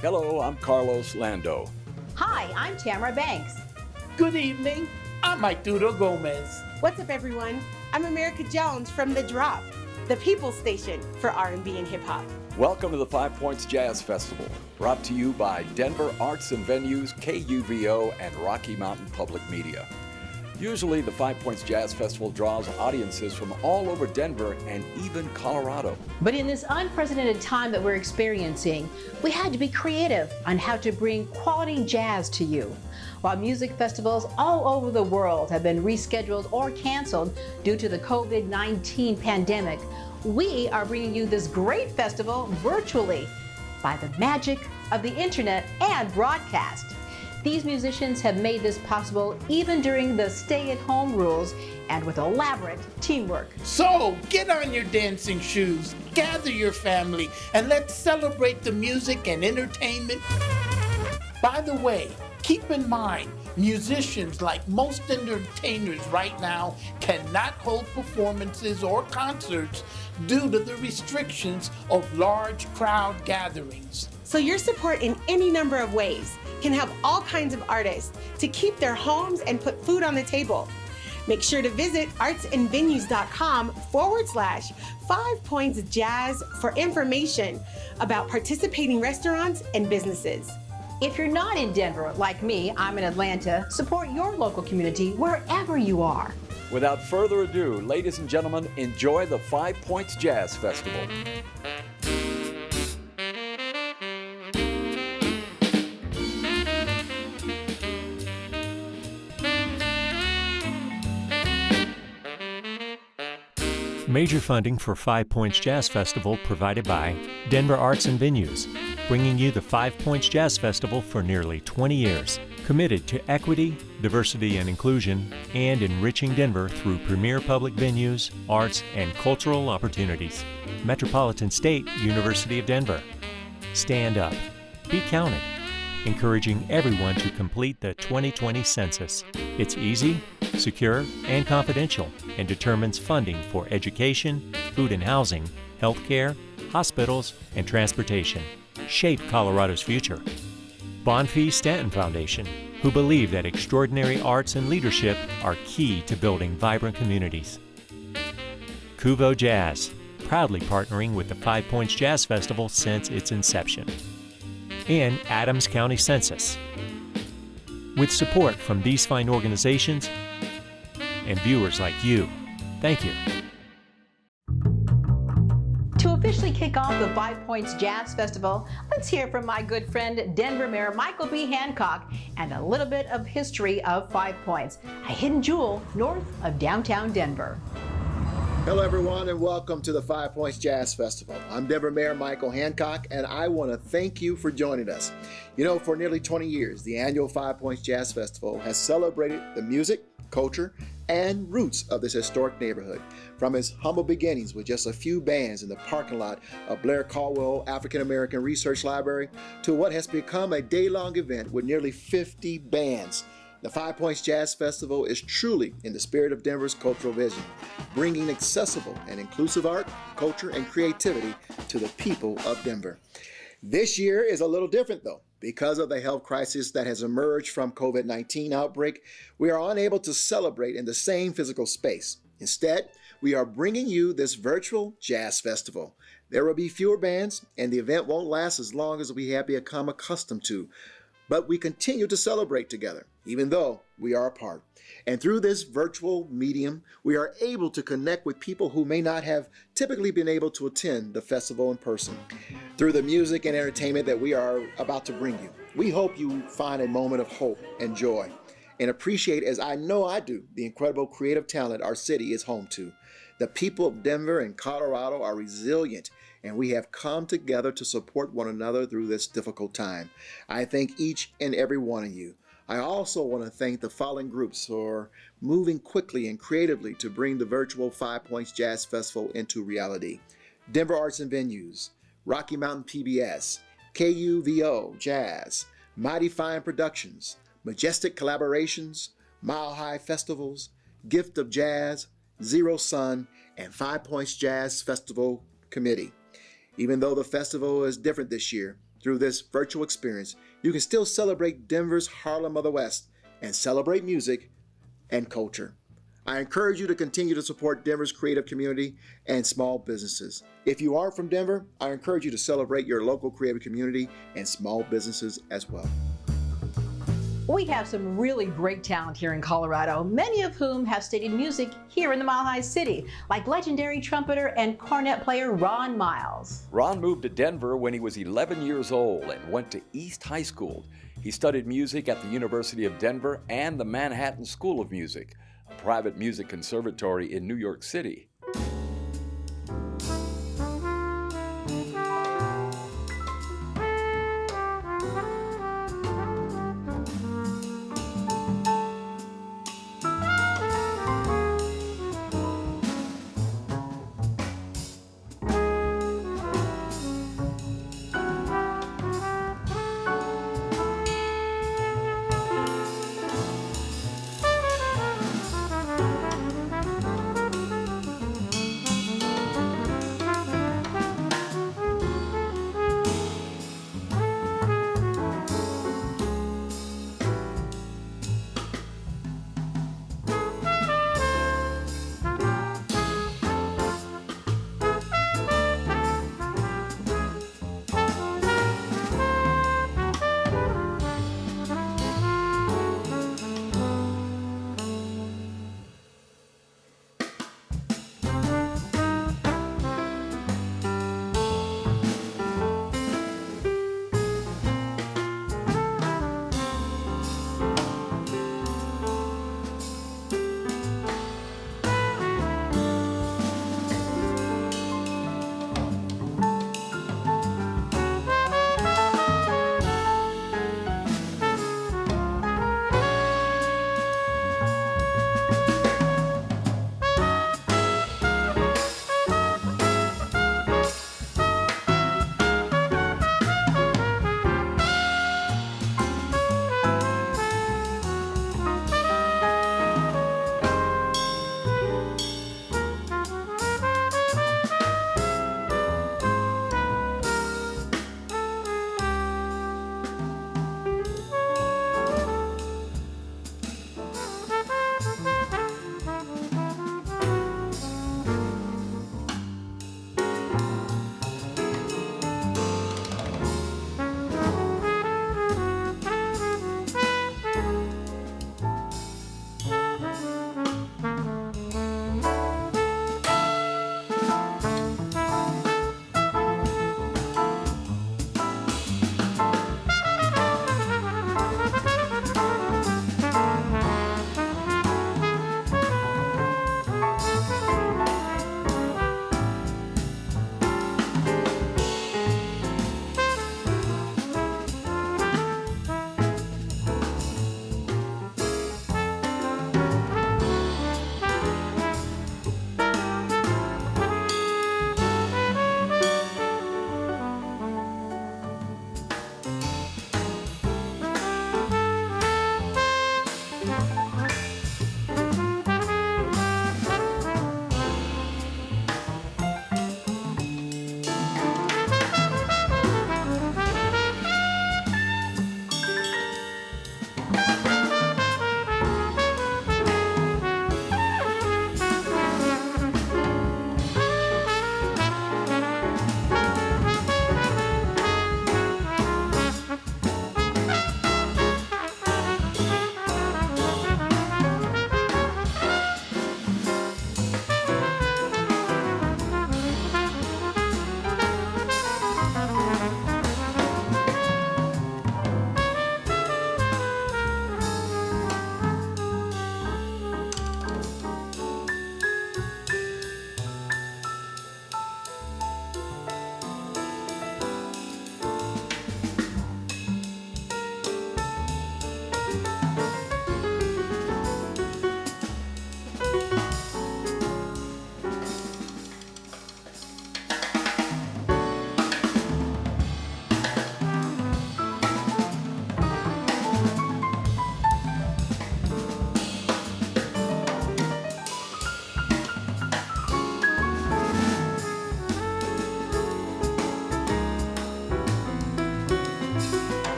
Hello, I'm Carlos Lando. Hi, I'm Tamara Banks. Good evening, I'm Arturo Gomez. What's up, everyone? I'm America Jones from The Drop, the People's Station for R&B and hip hop. Welcome to the 5 Points Jazz Festival, brought to you by Denver Arts and Venues, KUVO, and Rocky Mountain Public Media. Usually, the 5 Points Jazz Festival draws audiences from all over Denver and even Colorado. But in this unprecedented time that we're experiencing, we had to be creative on how to bring quality jazz to you. While music festivals all over the world have been rescheduled or canceled due to the COVID-19 pandemic, we are bringing you this great festival virtually by the magic of the internet and broadcast. These musicians have made this possible even during the stay-at-home rules and with elaborate teamwork. So get on your dancing shoes, gather your family, and let's celebrate the music and entertainment. By the way, keep in mind, musicians, like most entertainers right now, cannot hold performances or concerts due to the restrictions of large crowd gatherings. So your support in any number of ways can help all kinds of artists to keep their homes and put food on the table. Make sure to visit artsandvenues.com/5 Points Jazz for information about participating restaurants and businesses. If you're not in Denver, like me, I'm in Atlanta, support your local community wherever you are. Without further ado, ladies and gentlemen, enjoy the 5 Points Jazz Festival. Major funding for 5 Points Jazz Festival provided by Denver Arts and Venues, bringing you the 5 Points Jazz Festival for nearly 20 years, committed to equity, diversity and inclusion, and enriching Denver through premier public venues, arts, and cultural opportunities. Metropolitan State University of Denver. Stand up. Be counted. Encouraging everyone to complete the 2020 census. It's easy, secure, and confidential, and determines funding for education, food and housing, healthcare, hospitals, and transportation. Shape Colorado's future. Bonfils Stanton Foundation, who believe that extraordinary arts and leadership are key to building vibrant communities. Cuvo Jazz, proudly partnering with the 5 Points Jazz Festival since its inception. And Adams County Census. With support from these fine organizations and viewers like you, thank you. To officially kick off the 5 Points Jazz Festival, let's hear from my good friend Denver Mayor Michael B. Hancock and a little bit of history of 5 Points, a hidden jewel north of downtown Denver. Hello everyone and welcome to the 5 Points Jazz Festival. I'm Denver Mayor Michael Hancock and I want to thank you for joining us. You know, for nearly 20 years, the annual 5 Points Jazz Festival has celebrated the music, culture, and roots of this historic neighborhood. From its humble beginnings with just a few bands in the parking lot of Blair Caldwell African American Research Library to what has become a day-long event with nearly 50 bands. The 5 Points Jazz Festival is truly in the spirit of Denver's cultural vision, bringing accessible and inclusive art, culture, and creativity to the people of Denver. This year is a little different though. Because of the health crisis that has emerged from COVID-19 outbreak, we are unable to celebrate in the same physical space. Instead, we are bringing you this virtual jazz festival. There will be fewer bands, and the event won't last as long as we have become accustomed to. But we continue to celebrate together, even though we are apart. And through this virtual medium, we are able to connect with people who may not have typically been able to attend the festival in person. Through the music and entertainment that we are about to bring you, we hope you find a moment of hope and joy, and appreciate, as I know I do, the incredible creative talent our city is home to. The people of Denver and Colorado are resilient, and we have come together to support one another through this difficult time. I thank each and every one of you. I also want to thank the following groups for moving quickly and creatively to bring the virtual 5 Points Jazz Festival into reality. Denver Arts and Venues, Rocky Mountain PBS, KUVO Jazz, Mighty Fine Productions, Majestic Collaborations, Mile High Festivals, Gift of Jazz, Zero Sun, and 5 Points Jazz Festival Committee. Even though the festival is different this year, Through this virtual experience, you can still celebrate Denver's Harlem of the West and celebrate music and culture. I encourage you to continue to support Denver's creative community and small businesses. If you aren't from Denver, I encourage you to celebrate your local creative community and small businesses as well. We have some really great talent here in Colorado, many of whom have studied music here in the Mile High City, like legendary trumpeter and cornet player Ron Miles. Ron moved to Denver when he was 11 years old and went to East High School. He studied music at the University of Denver and the Manhattan School of Music, a private music conservatory in New York City.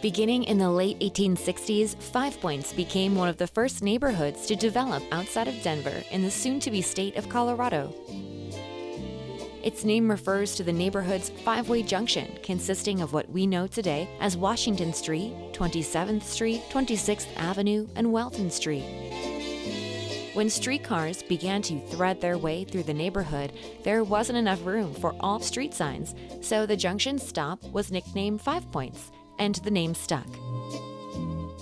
Beginning in the late 1860s, Five Points became one of the first neighborhoods to develop outside of Denver in the soon-to-be state of Colorado. Its name refers to the neighborhood's five-way junction, consisting of what we know today as Washington Street, 27th Street, 26th Avenue, and Welton Street. When streetcars began to thread their way through the neighborhood, there wasn't enough room for all street signs, so the junction's stop was nicknamed Five Points, and the name stuck.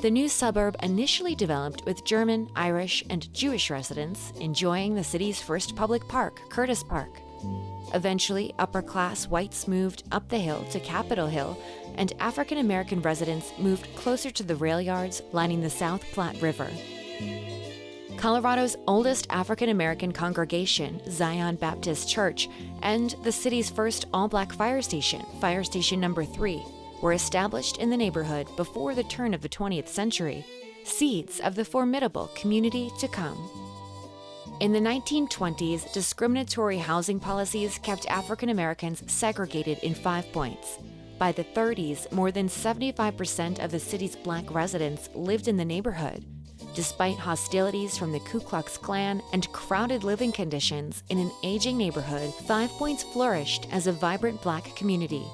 The new suburb initially developed with German, Irish, and Jewish residents enjoying the city's first public park, Curtis Park. Eventually, upper-class whites moved up the hill to Capitol Hill, and African-American residents moved closer to the rail yards lining the South Platte River. Colorado's oldest African-American congregation, Zion Baptist Church, and the city's first all-black fire station number 3, were established in the neighborhood before the turn of the 20th century, seeds of the formidable community to come. In the 1920s, discriminatory housing policies kept African Americans segregated in 5 Points. By the 30s, more than 75% of the city's black residents lived in the neighborhood. Despite hostilities from the Ku Klux Klan and crowded living conditions in an aging neighborhood, 5 Points flourished as a vibrant black community.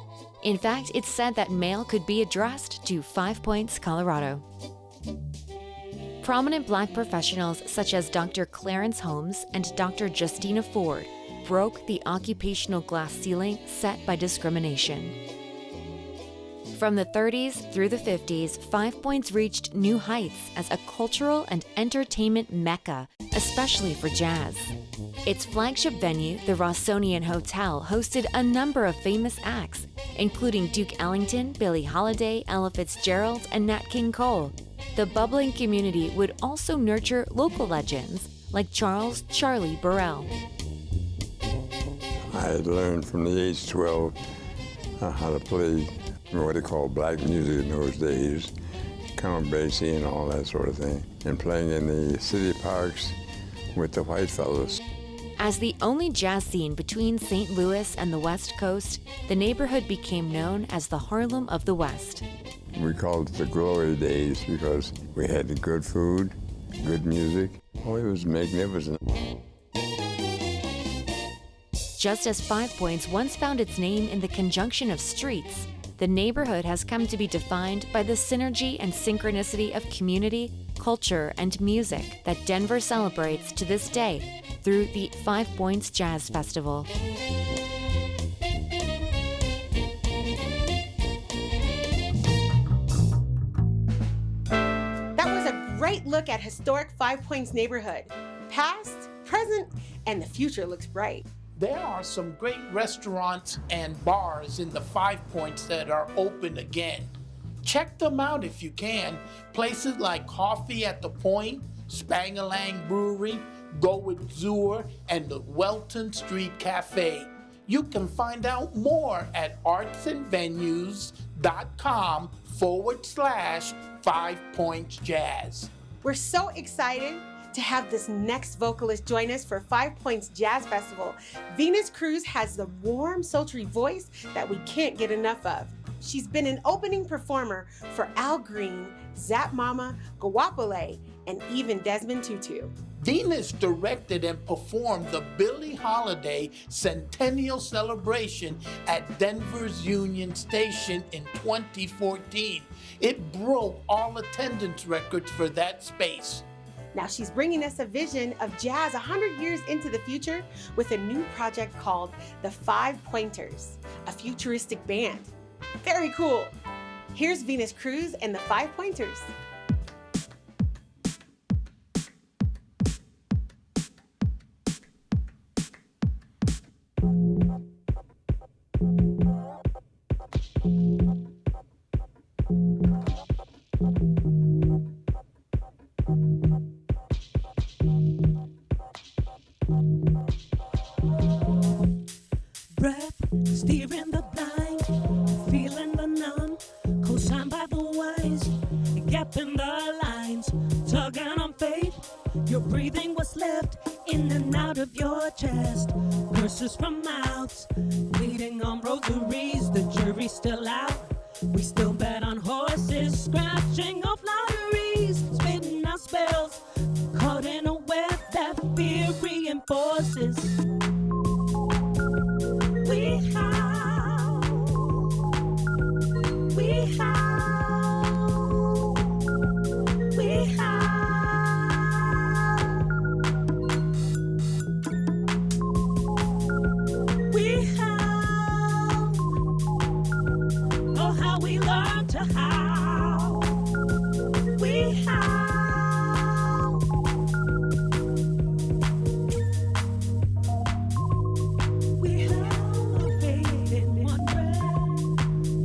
In fact, it's said that mail could be addressed to 5 Points, Colorado. Prominent black professionals such as Dr. Clarence Holmes and Dr. Justina Ford broke the occupational glass ceiling set by discrimination. From the 30s through the 50s, 5 Points reached new heights as a cultural and entertainment mecca, especially for jazz. Its flagship venue, the Rossonian Hotel, hosted a number of famous acts, including Duke Ellington, Billie Holiday, Ella Fitzgerald, and Nat King Cole. The bubbling community would also nurture local legends like Charles "Charlie" Burrell. I had learned from the age 12 how to play what they call black music in those days, Count Basie and all that sort of thing, and playing in the city parks with the white fellows. As the only jazz scene between St. Louis and the West Coast, the neighborhood became known as the Harlem of the West. We called it the glory days because we had the good food, good music. Oh, it was magnificent. Just as 5 Points once found its name in the conjunction of streets, the neighborhood has come to be defined by the synergy and synchronicity of community, culture, and music that Denver celebrates to this day through the 5 Points Jazz Festival. Great look at historic 5 Points neighborhood. Past, present, and the future looks bright. There are some great restaurants and bars in the 5 Points that are open again. Check them out if you can. Places like Coffee at the Point, Spangalang Brewery, Go with Detour, and the Welton Street Cafe. You can find out more at artsandvenues.com/5 Points Jazz. We're so excited to have this next vocalist join us for 5 Points Jazz Festival. Venus Cruz has the warm, sultry voice that we can't get enough of. She's been an opening performer for Al Green, Zap Mama, Gawapale, and even Desmond Tutu. Venus directed and performed the Billie Holiday Centennial Celebration at Denver's Union Station in 2014. It broke all attendance records for that space. Now she's bringing us a vision of jazz 100 years into the future with a new project called the 5 Pointers, a futuristic band. Very cool. Here's Venus Cruz and the 5 Pointers. Steering the blind, feeling the numb, co-signed by the wise, gapping the lines, tugging on faith. Your breathing was left in and out of your chest. Curses from mouths, bleeding on rosaries. The jury's still out. We still bet on horses. fear reinforces. We howl, we howl, we howl, we howl. Oh, how we learn to howl. We howl. We howl our faith in one breath.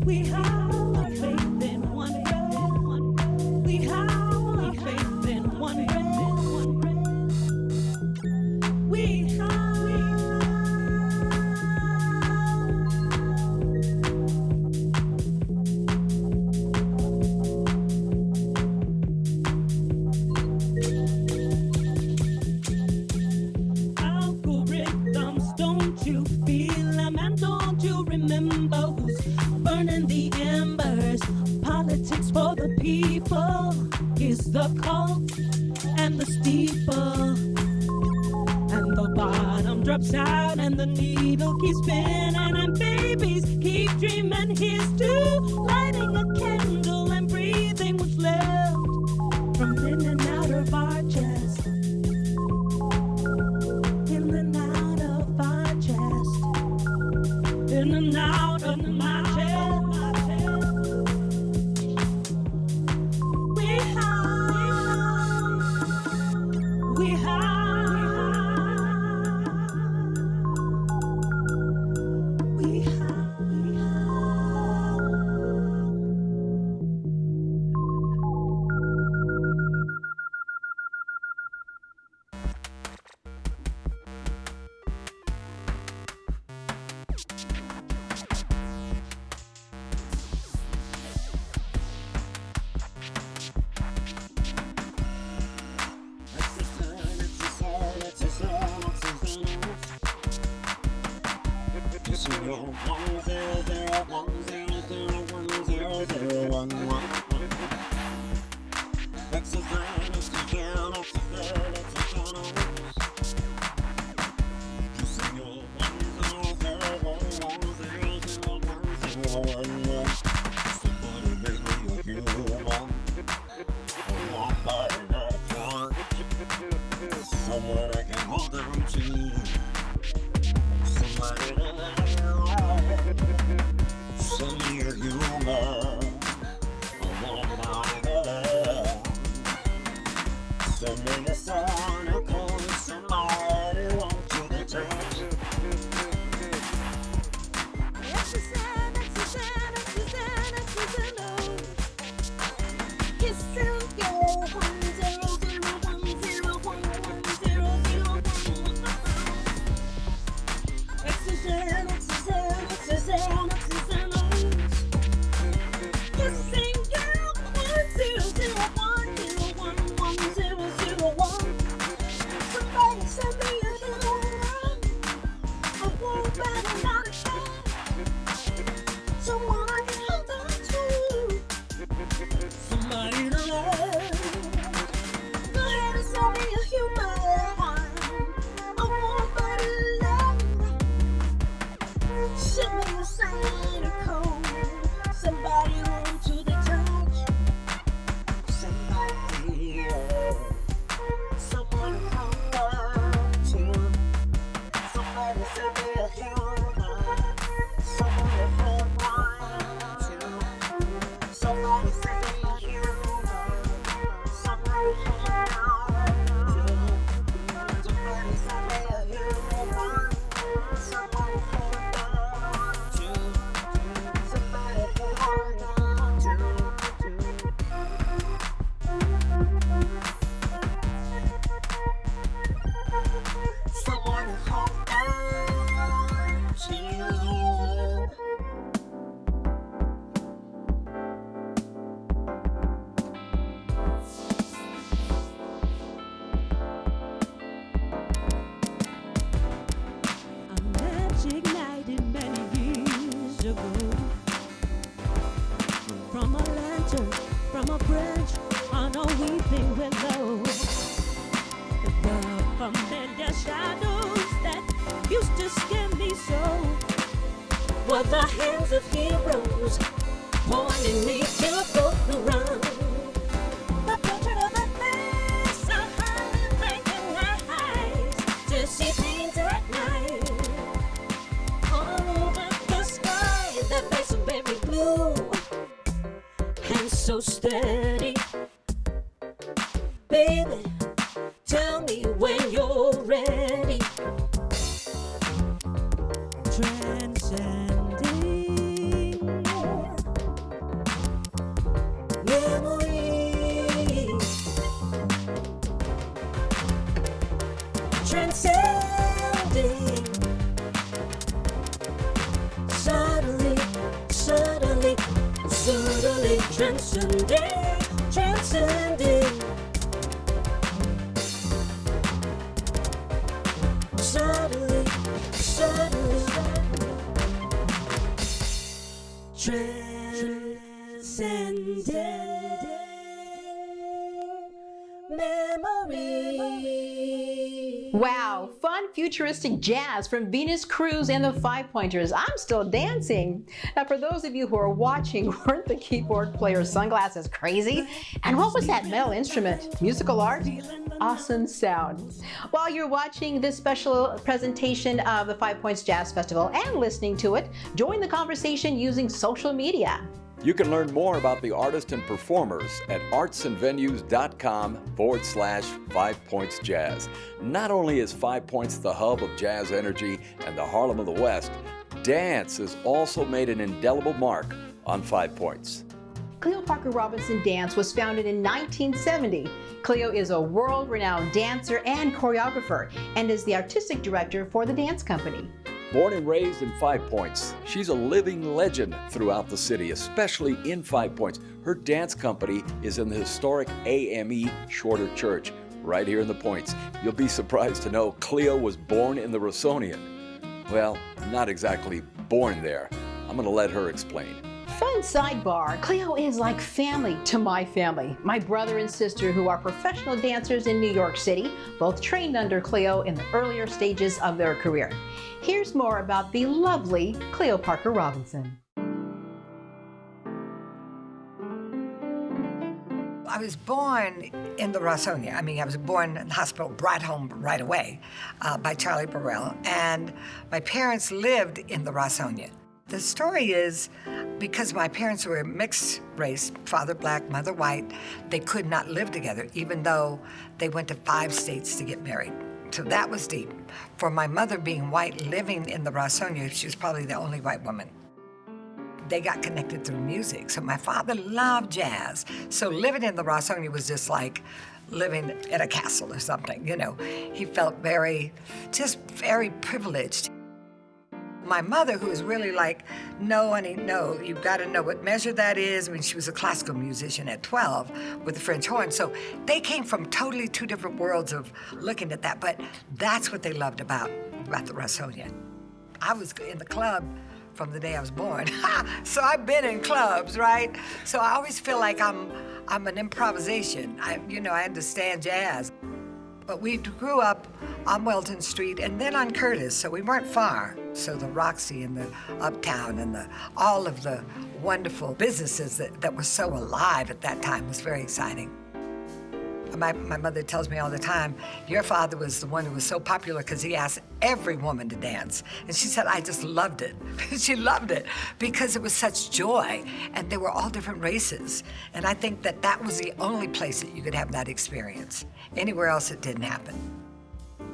We howl our faith in one breath. We howl our faith in one breath. We howl. Algorithms, don't you feel them? And don't you remember who's burning the embers? Politics for the people is the cult and the steeple. And the bottom drops out and the needle keeps spinning. And babies keep dreaming here's to lighting a candle and breathing what's left from in and out of our chest. In and out of our chest. In and out of my chest. We howl. We howl. We howl. We howl. Someone I can hold on to. Somebody to love. Somebody you love. Somebody a song to call somebody want you to touch. the shadows that used to scare me so were the hands of heroes warning me to go the run. The portrait of a face I hardly recognize to see things at night. All over the sky, that face of baby blue, and so steady. Baby, tell me when you're ready. Transcending memories. Transcending. Subtly, subtly, subtly transcending, transcending. Subtly, subtly, transcending memory. Wow, fun futuristic jazz from Venus, Cruz, and the Five Pointers. I'm still dancing. Now, for those of you who are watching, weren't the keyboard player's sunglasses crazy? And what was that metal instrument? Musical art? Awesome sound. While you're watching this special presentation of the 5 Points Jazz Festival and listening to it, join the conversation using social media. You can learn more about the artists and performers at artsandvenues.com/5 Points Jazz. Not only is 5 Points the hub of jazz energy and the Harlem of the West, dance has also made an indelible mark on 5 Points. Cleo Parker Robinson Dance was founded in 1970. Cleo is a world-renowned dancer and choreographer and is the artistic director for the dance company. Born and raised in 5 Points, she's a living legend throughout the city, especially in 5 Points. Her dance company is in the historic AME Shorter Church, right here in the Points. You'll be surprised to know Cleo was born in the Rossonian. Well, not exactly born there. I'm going to let her explain. Fun sidebar, Cleo is like family to my family. My brother and sister, who are professional dancers in New York City, both trained under Cleo in the earlier stages of their career. Here's more about the lovely Cleo Parker Robinson. I was born in the Rossonian. I was born in the hospital, brought home right away by Charlie Burrell, and my parents lived in the Rossonian. The story is because my parents were mixed race, father black, mother white, they could not live together, even though they went to 5 states to get married. So that was deep. For my mother being white, living in the Rossonian, she was probably the only white woman. They got connected through music. So my father loved jazz. So living in the Rossonian was just like living in a castle or something, you know. He felt very privileged. My mother, who was really like, no, honey, no, you've got to know what measure that is. She was a classical musician at 12 with the French horn. So they came from totally 2 different worlds of looking at that, but that's what they loved about the Rossonian. I was in the club from the day I was born. So I've been in clubs, right? So I always feel like I'm an improvisation. I understand jazz. But we grew up on Welton Street and then on Curtis, so we weren't far. So the Roxy and the Uptown and all of the wonderful businesses that were so alive at that time was very exciting. My mother tells me all the time, your father was the one who was so popular because he asked every woman to dance. And she said, I just loved it. She loved it because it was such joy. And they were all different races. And I think that was the only place that you could have that experience. Anywhere else, it didn't happen.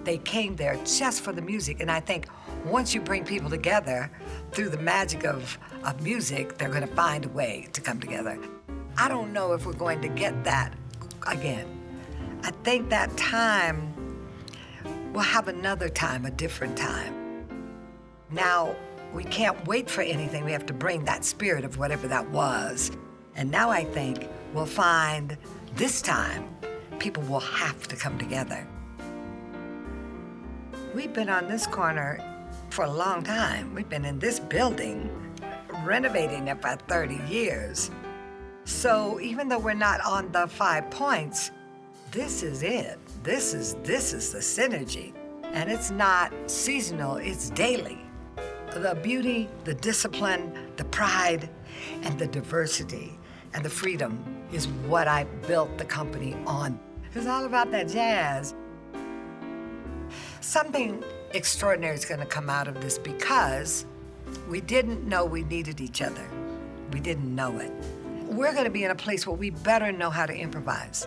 They came there just for the music. And I think once you bring people together through the magic of music, they're going to find a way to come together. I don't know if we're going to get that again. I think that time, we'll have another time, a different time. Now, we can't wait for anything. We have to bring that spirit of whatever that was. And now I think we'll find this time, people will have to come together. We've been on this corner for a long time. We've been in this building, renovating it for 30 years. So even though we're not on the 5 points, this is it. This is the synergy. And it's not seasonal, it's daily. The beauty, the discipline, the pride, and the diversity and the freedom is what I built the company on. It's all about that jazz. Something extraordinary is going to come out of this because we didn't know we needed each other. We didn't know it. We're going to be in a place where we better know how to improvise.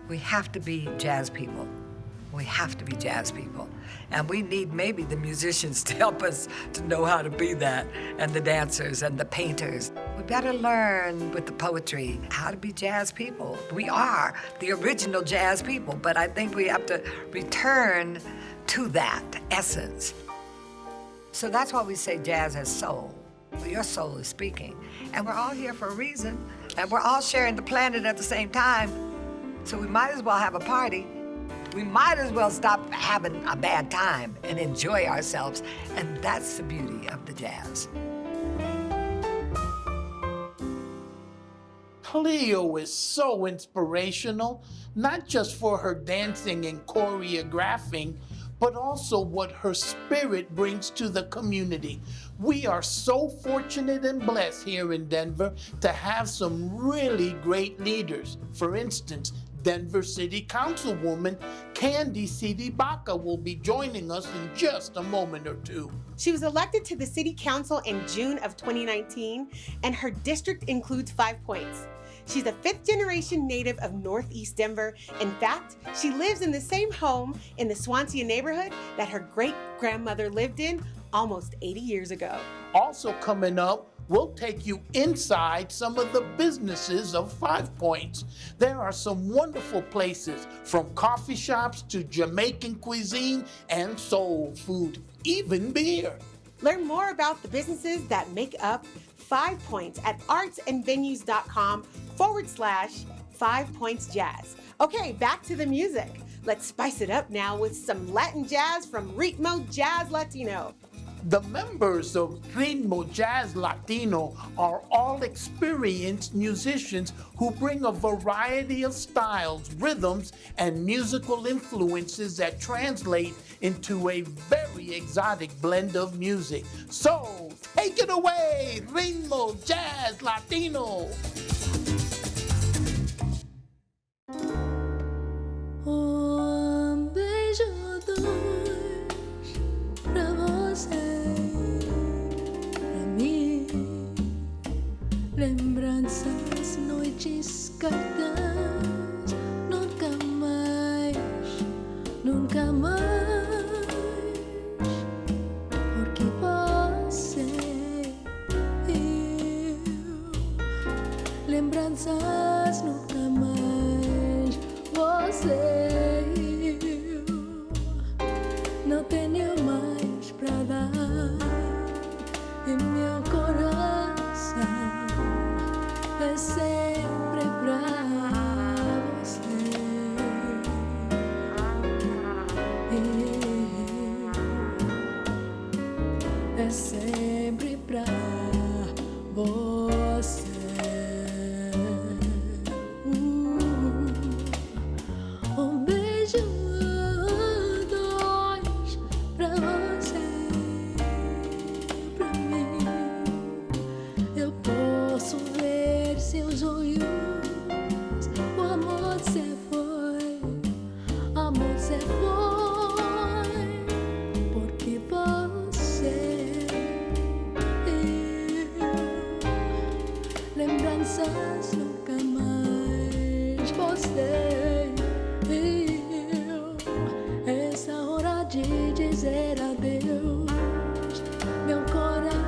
We have to be jazz people. We have to be jazz people. And we need maybe the musicians to help us to know how to be that, and the dancers and the painters. We better learn with the poetry how to be jazz people. We are the original jazz people, but I think we have to return to that essence. So that's why we say jazz has soul. Your soul is speaking. And we're all here for a reason, and we're all sharing the planet at the same time. So we might as well have a party. We might as well stop having a bad time and enjoy ourselves. And that's the beauty of the jazz. Cleo is so inspirational, not just for her dancing and choreographing, but also what her spirit brings to the community. We are so fortunate and blessed here in Denver to have some really great leaders. For instance, Denver City Councilwoman Kandi CdeBaca will be joining us in just a moment or two. She was elected to the City Council in June of 2019, and her district includes 5 Points. She's a fifth-generation native of Northeast Denver. In fact, she lives in the same home in the Swansea neighborhood that her great-grandmother lived in almost 80 years ago. Also coming up, we'll take you inside some of the businesses of 5 Points. There are some wonderful places, from coffee shops to Jamaican cuisine and soul food, even beer. Learn more about the businesses that make up 5 Points at artsandvenues.com/5 Points Jazz. Okay, back to the music. Let's spice it up now with some Latin jazz from Ritmo Jazz Latino. The members of Ritmo Jazz Latino are all experienced musicians who bring a variety of styles, rhythms, and musical influences that translate into a very exotic blend of music. So, take it away, Ritmo Jazz Latino! Lembranças, noites, cartões, nunca mais, nunca mais, porque você, eu, lembranças, nunca mais, você, eu, não tenho mais pra dar em meu coração. É sempre pra você. É sempre pra você. Beijo, dois pra você, pra mim. Eu posso ver seus olhos, o amor se foi, porque você, eu, lembranças nunca mais, você, eu, essa hora de dizer adeus, meu coração.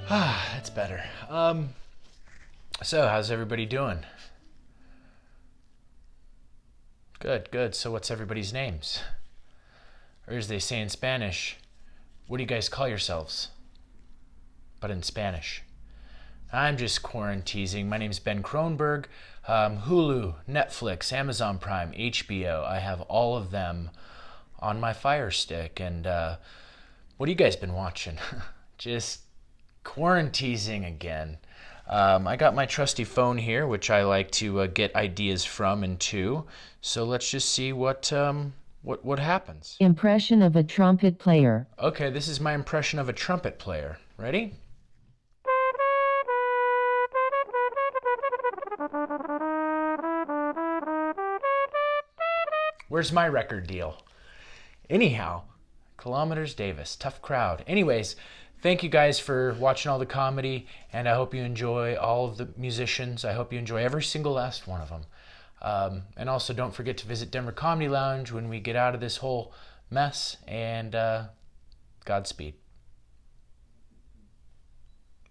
That's better. So how's everybody doing? Good, good. So what's everybody's names? Or as they say in Spanish, what do you guys call yourselves? But in Spanish. I'm just quaranteasing. My name's Ben Kronberg. Hulu, Netflix, Amazon Prime, HBO. I have all of them on my Fire Stick. And what have you guys been watching? Just quaranteasing again. I got my trusty phone here, which I like to get ideas from and to. So let's just see what happens. Impression of a trumpet player. Okay, this is my impression of a trumpet player. Ready? Where's my record deal? Anyhow, Kilometers Davis, tough crowd. Anyways, thank you guys for watching all the comedy, and I hope you enjoy all of the musicians. I hope you enjoy every single last one of them. And also don't forget to visit Denver Comedy Lounge when we get out of this whole mess, and Godspeed.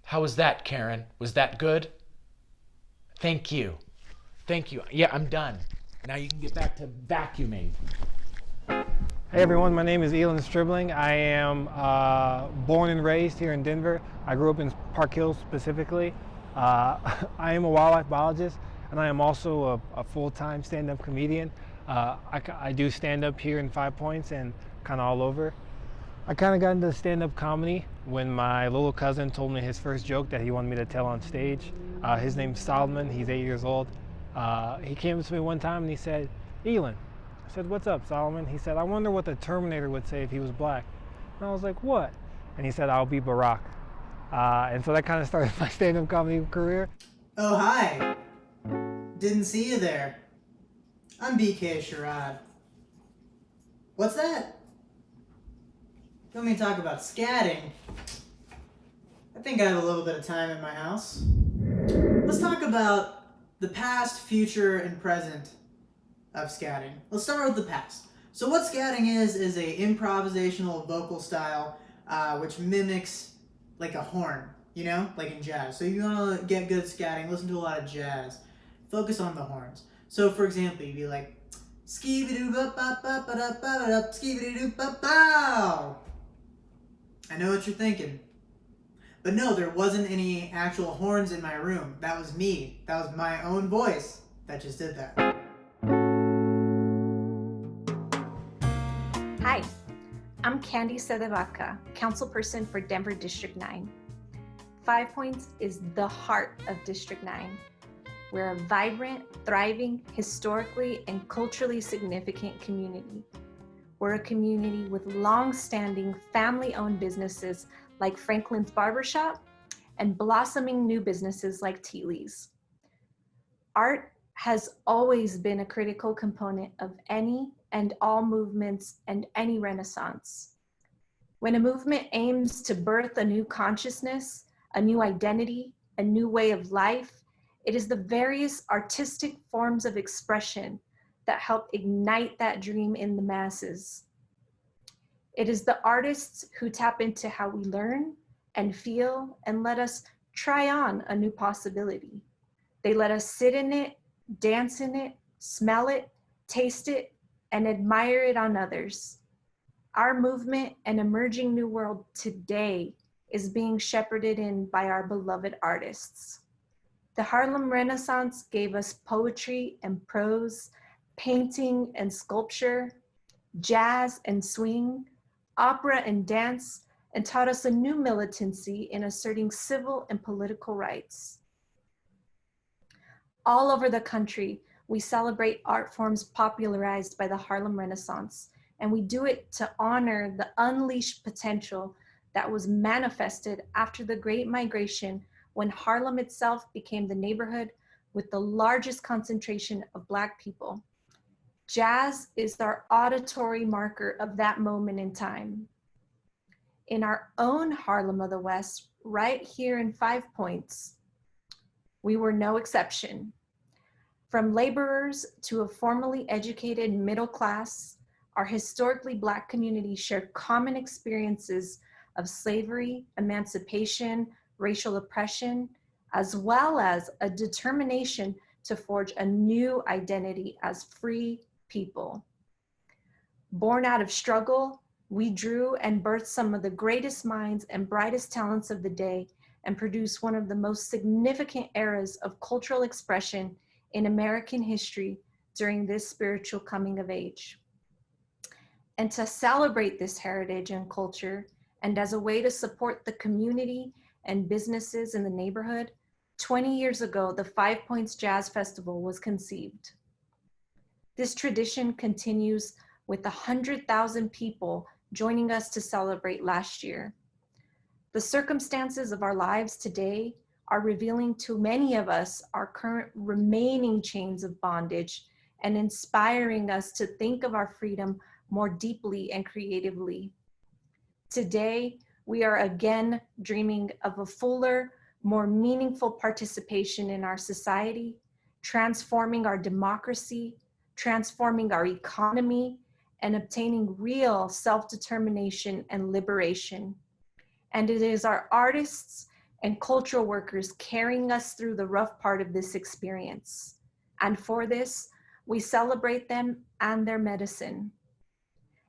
How was that, Karen? Was that good? Thank you. Thank you. Yeah, I'm done. Now you can get back to vacuuming. Hey everyone, my name is Elon Stribling. I am born and raised here in Denver. I grew up in Park Hills specifically. I am a wildlife biologist, and I am also a full-time stand-up comedian. I do stand-up here in 5 Points and kind of all over. I kind of got into stand-up comedy when my little cousin told me his first joke that he wanted me to tell on stage. His name's Solomon. He's 8 years old. He came to me one time and he said, "Elon." I said, "What's up, Solomon?" He said, "I wonder what the Terminator would say if he was black." And I was like, "What?" And he said, "I'll be Barack." And so that kind of started my stand-up comedy career. Oh, hi. Didn't see you there. I'm BK Sherrod. What's that? You want me to talk about scatting? I think I have a little bit of time in my house. Let's talk about the past, future, and present of scatting. Let's start with the past. So what scatting is a improvisational vocal style which mimics like a horn, you know, like in jazz. So you want to get good at scatting, listen to a lot of jazz. Focus on the horns. So for example, you'd be like, skee-ba-doo-ba-ba-ba-ba-da-ba-da-ba, skee-ba-doo-ba-bow. I know what you're thinking. But no, there wasn't any actual horns in my room. That was me. That was my own voice that just did that. Hi, I'm Kandi CdeBaca, councilperson for Denver District 9. 5 Points is the heart of District 9. We're a vibrant, thriving, historically and culturally significant community. We're a community with long-standing family-owned businesses like Franklin's Barbershop and blossoming new businesses like Tea Lee's. Art has always been a critical component of any and all movements and any renaissance. When a movement aims to birth a new consciousness, a new identity, a new way of life, it is the various artistic forms of expression that help ignite that dream in the masses. It is the artists who tap into how we learn and feel and let us try on a new possibility. They let us sit in it, dance in it, smell it, taste it, and admire it on others. Our movement and emerging new world today is being shepherded in by our beloved artists. The Harlem Renaissance gave us poetry and prose, painting and sculpture, jazz and swing, opera and dance, and taught us a new militancy in asserting civil and political rights. All over the country, we celebrate art forms popularized by the Harlem Renaissance, and we do it to honor the unleashed potential that was manifested after the Great Migration, when Harlem itself became the neighborhood with the largest concentration of Black people. Jazz is our auditory marker of that moment in time. In our own Harlem of the West, right here in 5 Points, we were no exception. From laborers to a formally educated middle class, our historically Black community shared common experiences of slavery, emancipation, racial oppression, as well as a determination to forge a new identity as free people. Born out of struggle, we drew and birthed some of the greatest minds and brightest talents of the day and produced one of the most significant eras of cultural expression in American history during this spiritual coming of age. And to celebrate this heritage and culture, and as a way to support the community and businesses in the neighborhood, 20 years ago, the 5 Points Jazz Festival was conceived. This tradition continues with 100,000 people joining us to celebrate last year. The circumstances of our lives today are revealing to many of us our current remaining chains of bondage and inspiring us to think of our freedom more deeply and creatively. Today, we are again dreaming of a fuller, more meaningful participation in our society, transforming our democracy, transforming our economy, and obtaining real self-determination and liberation. And it is our artists and cultural workers carrying us through the rough part of this experience. And for this, we celebrate them and their medicine.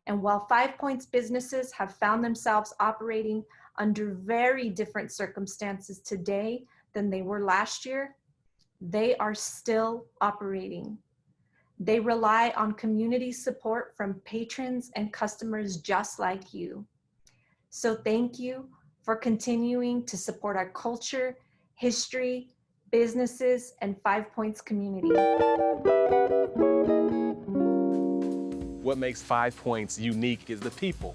And while 5 Points businesses have found themselves operating under very different circumstances today than they were last year, they are still operating. They rely on community support from patrons and customers just like you. So thank you for continuing to support our culture, history, businesses, and 5 Points community. What makes 5 Points unique is the people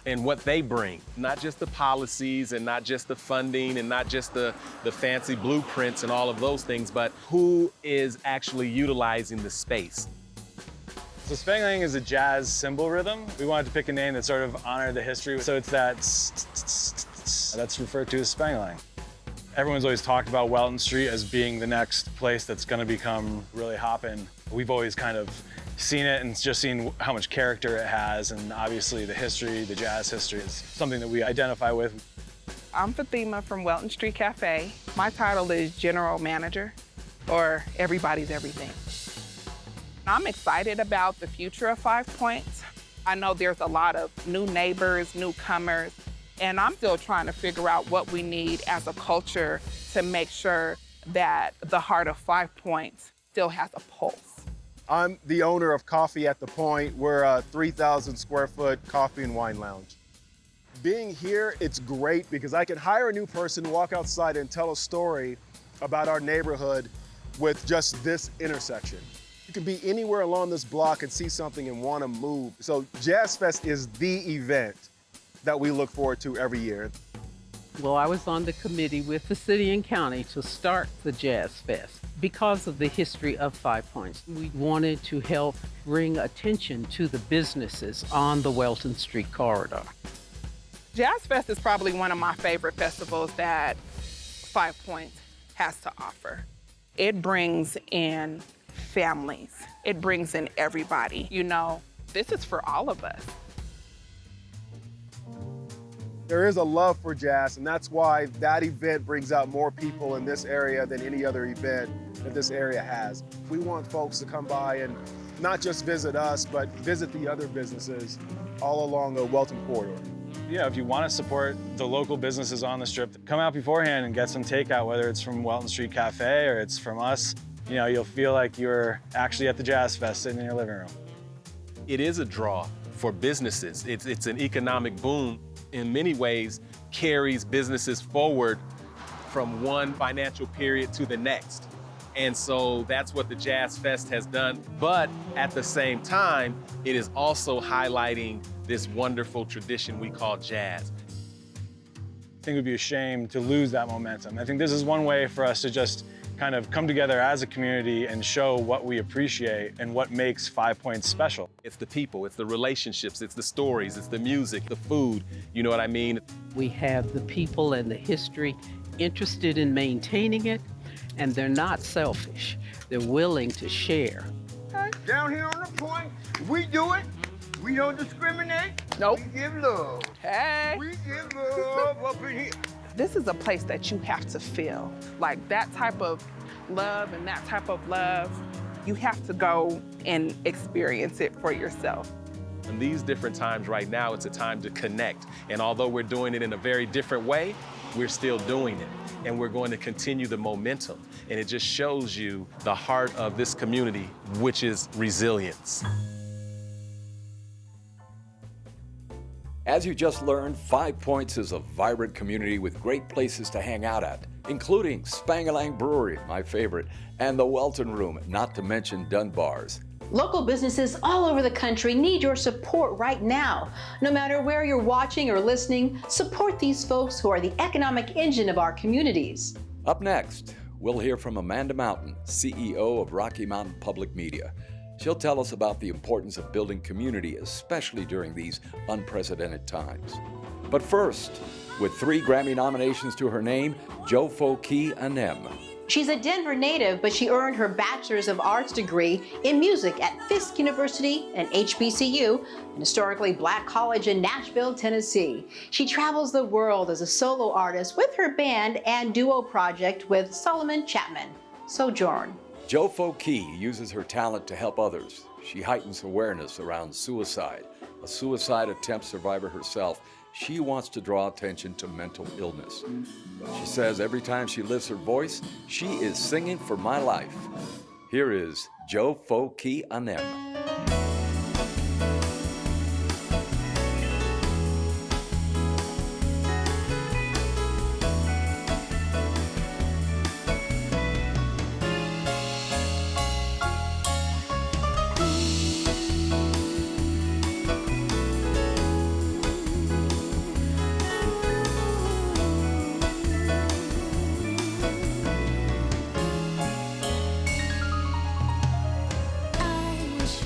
and what they bring, not just the policies and not just the funding and not just the fancy blueprints and all of those things, but who is actually utilizing the space. So spangling is a jazz cymbal rhythm. We wanted to pick a name that sort of honored the history. So it's that that's referred to as spangling. Everyone's always talked about Welton Street as being the next place that's gonna become really hoppin'. We've always kind of seen it and just seen how much character it has, and obviously the history, the jazz history is something that we identify with. I'm Fatima from Welton Street Cafe. My title is General Manager, or Everybody's Everything. I'm excited about the future of 5 Points. I know there's a lot of new neighbors, newcomers, and I'm still trying to figure out what we need as a culture to make sure that the heart of 5 Points still has a pulse. I'm the owner of Coffee at the Point. We're a 3,000 square foot coffee and wine lounge. Being here, it's great because I can hire a new person, walk outside and tell a story about our neighborhood with just this intersection. You can be anywhere along this block and see something and want to move. So Jazz Fest is the event that we look forward to every year. Well, I was on the committee with the city and county to start the Jazz Fest. Because of the history of 5 Points, we wanted to help bring attention to the businesses on the Welton Street corridor. Jazz Fest is probably one of my favorite festivals that 5 Points has to offer. It brings in families. It brings in everybody. You know, this is for all of us. There is a love for jazz, and that's why that event brings out more people in this area than any other event that this area has. We want folks to come by and not just visit us, but visit the other businesses all along the Welton corridor. Yeah, if you want to support the local businesses on the strip, come out beforehand and get some takeout, whether it's from Welton Street Cafe or it's from us. You know, you'll feel like you're actually at the Jazz Fest sitting in your living room. It is a draw for businesses. It's an economic boom. In many ways, carries businesses forward from one financial period to the next. And so that's what the Jazz Fest has done. But at the same time, it is also highlighting this wonderful tradition we call jazz. I think it would be a shame to lose that momentum. I think this is one way for us to just kind of come together as a community and show what we appreciate and what makes 5 Points special. It's the people, it's the relationships, it's the stories, it's the music, the food, you know what I mean? We have the people and the history interested in maintaining it, and they're not selfish. They're willing to share. Down here on the point, we do it. We don't discriminate. Nope. We give love. Hey. We give love up in here. This is a place that you have to feel. Like that type of love and that type of love, you have to go and experience it for yourself. In these different times right now, it's a time to connect. And although we're doing it in a very different way, we're still doing it. And we're going to continue the momentum. And it just shows you the heart of this community, which is resilience. As you just learned, 5 Points is a vibrant community with great places to hang out at, including Spangalang Brewery, my favorite, and the Welton Room, not to mention Dunbar's. Local businesses all over the country need your support right now. No matter where you're watching or listening, support these folks who are the economic engine of our communities. Up next, we'll hear from Amanda Mountain, CEO of Rocky Mountain Public Media. She'll tell us about the importance of building community, especially during these unprecedented times. But first, with 3 Grammy nominations to her name, Jofo-Kee Anem. She's a Denver native, but she earned her Bachelor's of Arts degree in music at Fisk University and HBCU, an historically black college in Nashville, Tennessee. She travels the world as a solo artist with her band and duo project with Solomon Chapman, Sojourn. Jofo-Kee uses her talent to help others. She heightens awareness around suicide. A suicide attempt survivor herself, she wants to draw attention to mental illness. She says every time she lifts her voice, she is singing for my life. Here is Jofo-Kee Anem. I wish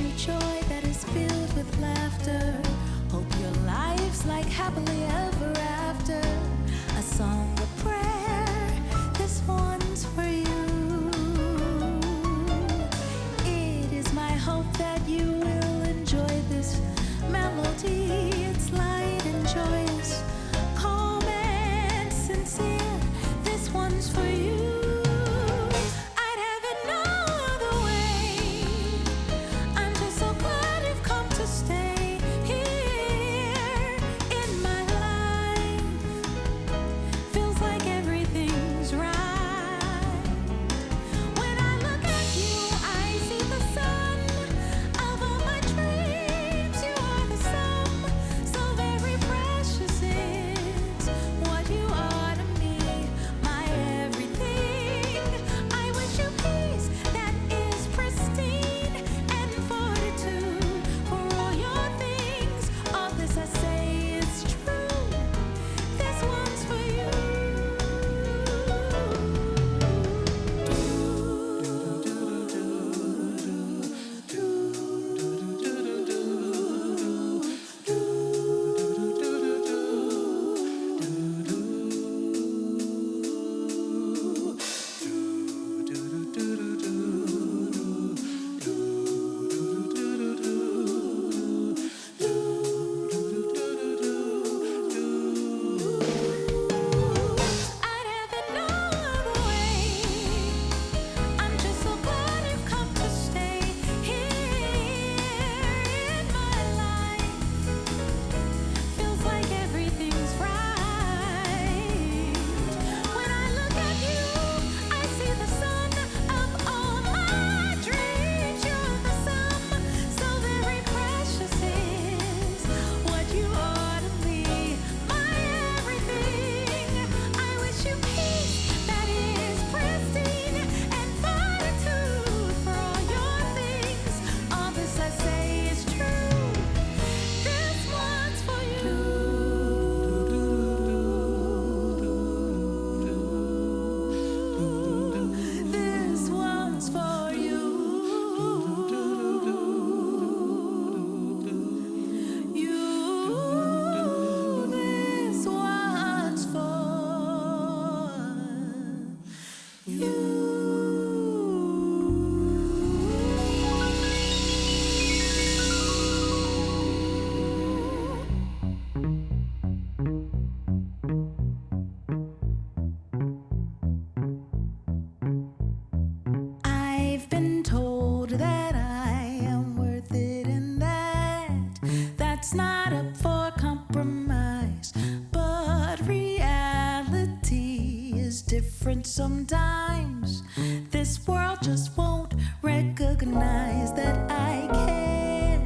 different sometimes. This world just won't recognize that I can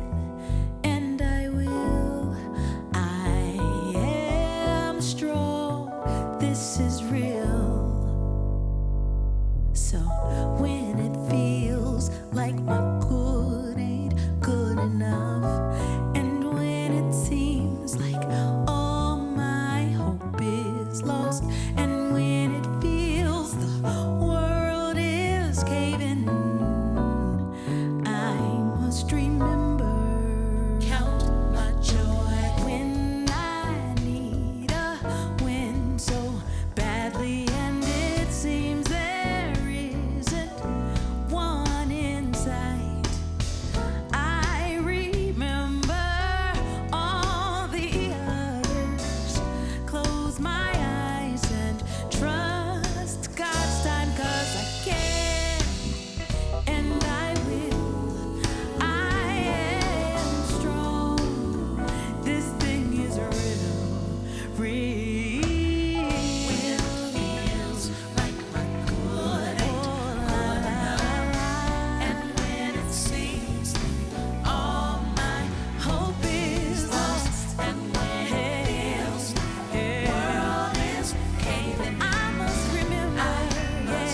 and I will. I am strong. This is real. So when it feels like my good ain't good enough, and when it seems like all my hope is lost, and when it feels the world is caving, I must remember, count my joy when I need a win so badly, and it seems there isn't one in sight. I remember all the others, close my eyes and trust God's time, 'cause I can and I will. I am strong. This thing is real, real. When it feels like my good ain't good enough, and when it seems like all my hope is lost, and when it feels the world is caving, I must remember, this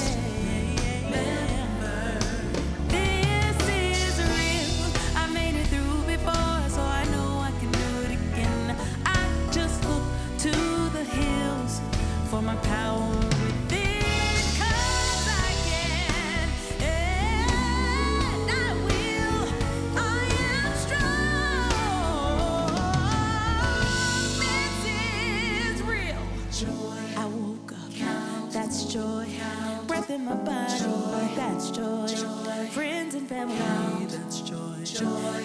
is real. I made it through before, so I know I can do it again. I just look to the hills for my power within, 'cause I can and I will. I am strong. This is real. Joy. I woke up. That's joy. Breath in my body. That's joy. Friends and family. That's joy.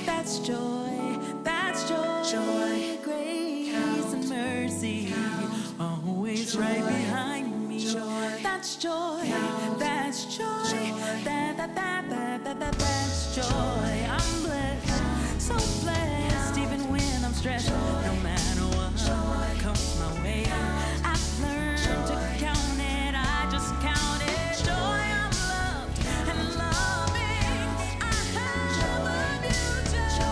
That's joy. That's joy. Grace and mercy always right behind me. That's joy. That's joy. That's joy. I'm blessed, so blessed, even when I'm stressed. No matter what comes my way, I've learned to count it. I just count it joy. I'm loved and loving. I have a future.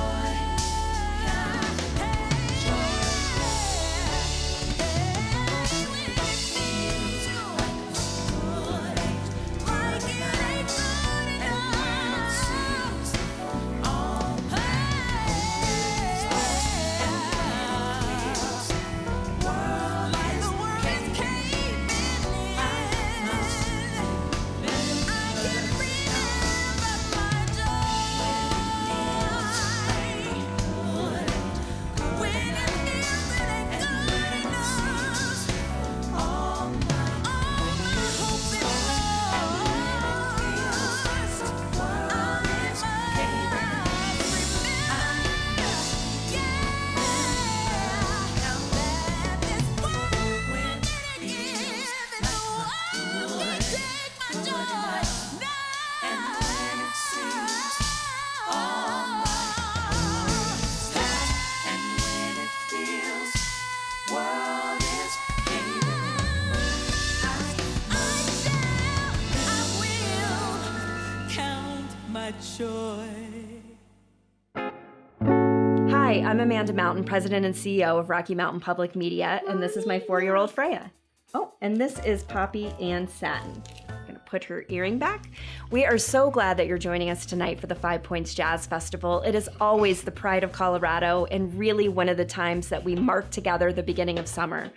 Hi, I'm Amanda Mountain, President and CEO of Rocky Mountain Public Media, and this is my 4-year-old Freya. Oh, and this is Poppy Ann Satin. I'm gonna put her earring back. We are so glad that you're joining us tonight for the 5 Points Jazz Festival. It is always the pride of Colorado and really one of the times that we mark together the beginning of summer.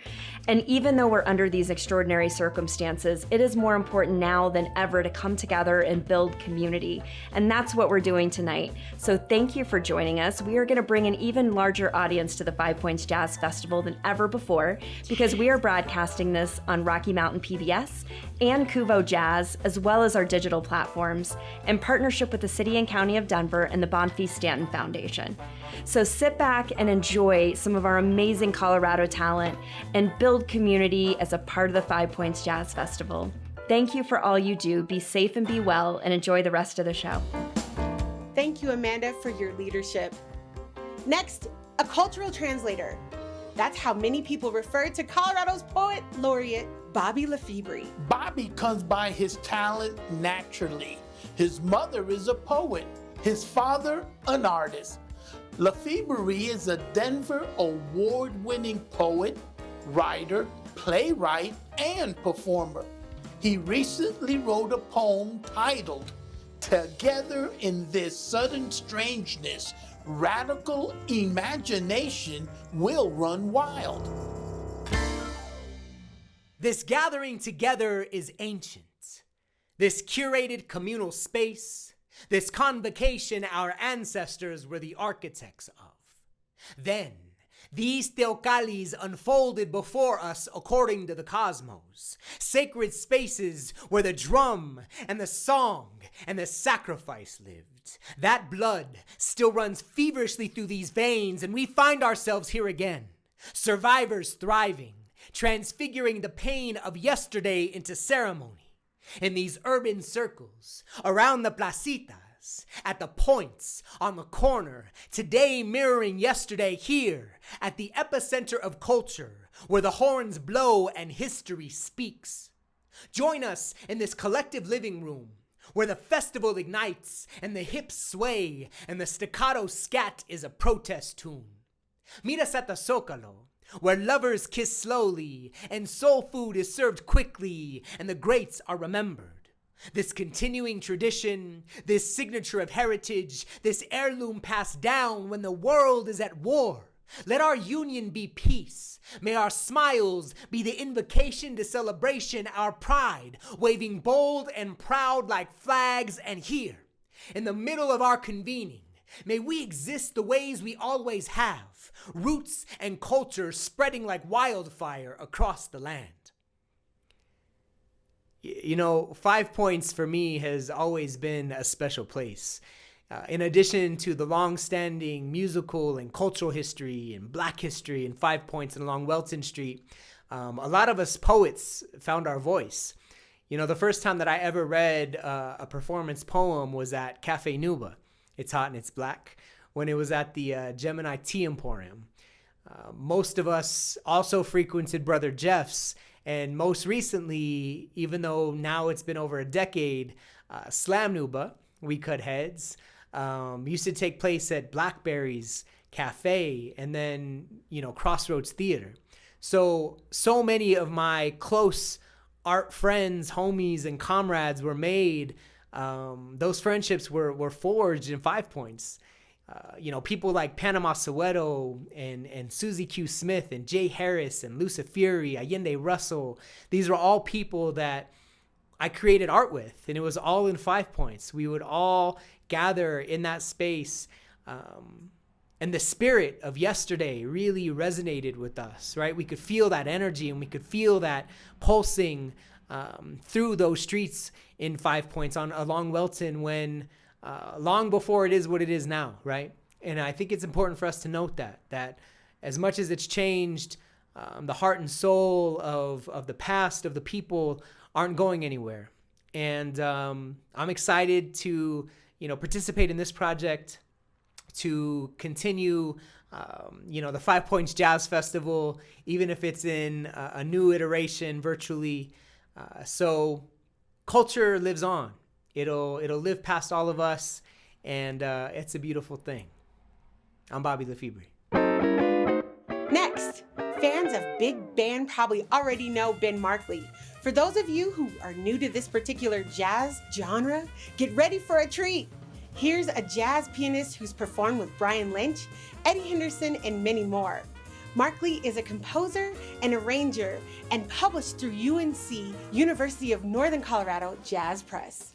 And even though we're under these extraordinary circumstances, it is more important now than ever to come together and build community. And that's what we're doing tonight. So thank you for joining us. We are gonna bring an even larger audience to the 5 Points Jazz Festival than ever before, because we are broadcasting this on Rocky Mountain PBS and Kuvo Jazz, as well as our digital platforms, in partnership with the City and County of Denver and the Bonfils Stanton Foundation. So sit back and enjoy some of our amazing Colorado talent and build community as a part of the 5 Points Jazz Festival. Thank you for all you do. Be safe and be well, and enjoy the rest of the show. Thank you, Amanda, for your leadership. Next, a cultural translator. That's how many people refer to Colorado's poet laureate, Bobby Lefebvre. Bobby comes by his talent naturally. His mother is a poet, his father an artist. Lefebvre is a Denver award-winning poet, writer, playwright, and performer. He recently wrote a poem titled, "Together in This Sudden Strangeness, Radical Imagination Will Run Wild." This gathering together is ancient. This curated communal space, this convocation our ancestors were the architects of. Then, these teocalis unfolded before us according to the cosmos, sacred spaces where the drum and the song and the sacrifice lived. That blood still runs feverishly through these veins, and we find ourselves here again, survivors thriving, transfiguring the pain of yesterday into ceremony. In these urban circles, around the placitas, at the points, on the corner, today mirroring yesterday here, at the epicenter of culture, where the horns blow and history speaks. Join us in this collective living room, where the festival ignites and the hips sway and the staccato scat is a protest tune. Meet us at the Zócalo, where lovers kiss slowly and soul food is served quickly and the greats are remembered. This continuing tradition, this signature of heritage, this heirloom passed down when the world is at war. Let our union be peace. May our smiles be the invocation to celebration, our pride, waving bold and proud like flags. And here, in the middle of our convening, may we exist the ways we always have, roots and culture spreading like wildfire across the land. You know, 5 Points for me has always been a special place. In addition to the long-standing musical and cultural history and Black history and 5 Points and along Welton Street, a lot of us poets found our voice. You know, the first time that I ever read a performance poem was at Cafe Nuba. It's hot and it's black, when it was at the Gemini Tea Emporium. Most of us also frequented Brother Jeff's, and most recently, even though now it's been over a decade, Slam Nuba, We Cut Heads, used to take place at Blackberry's Cafe, and then, you know, Crossroads Theater. So many of my close art friends, homies, and comrades were made. Those friendships were forged in 5 Points. You know, people like Panama Soweto and Susie Q. Smith and Jay Harris and Luciferi, Allende Russell. These were all people that I created art with, and it was all in 5 Points. We would all gather in that space, and the spirit of yesterday really resonated with us, right? We could feel that energy, and we could feel that pulsing through those streets in 5 Points along Welton when long before it is what it is now, right? And I think it's important for us to note that as much as it's changed, the heart and soul of the past, of the people, aren't going anywhere. And I'm excited to, you know, participate in this project, to continue, you know, the 5 Points Jazz Festival, even if it's in a new iteration virtually. So culture lives on. It'll live past all of us, and it's a beautiful thing. I'm Bobby Lefebvre. Next, fans of big band probably already know Ben Markley. For those of you who are new to this particular jazz genre, get ready for a treat. Here's a jazz pianist who's performed with Brian Lynch, Eddie Henderson, and many more. Markley is a composer and arranger and published through UNC, University of Northern Colorado Jazz Press.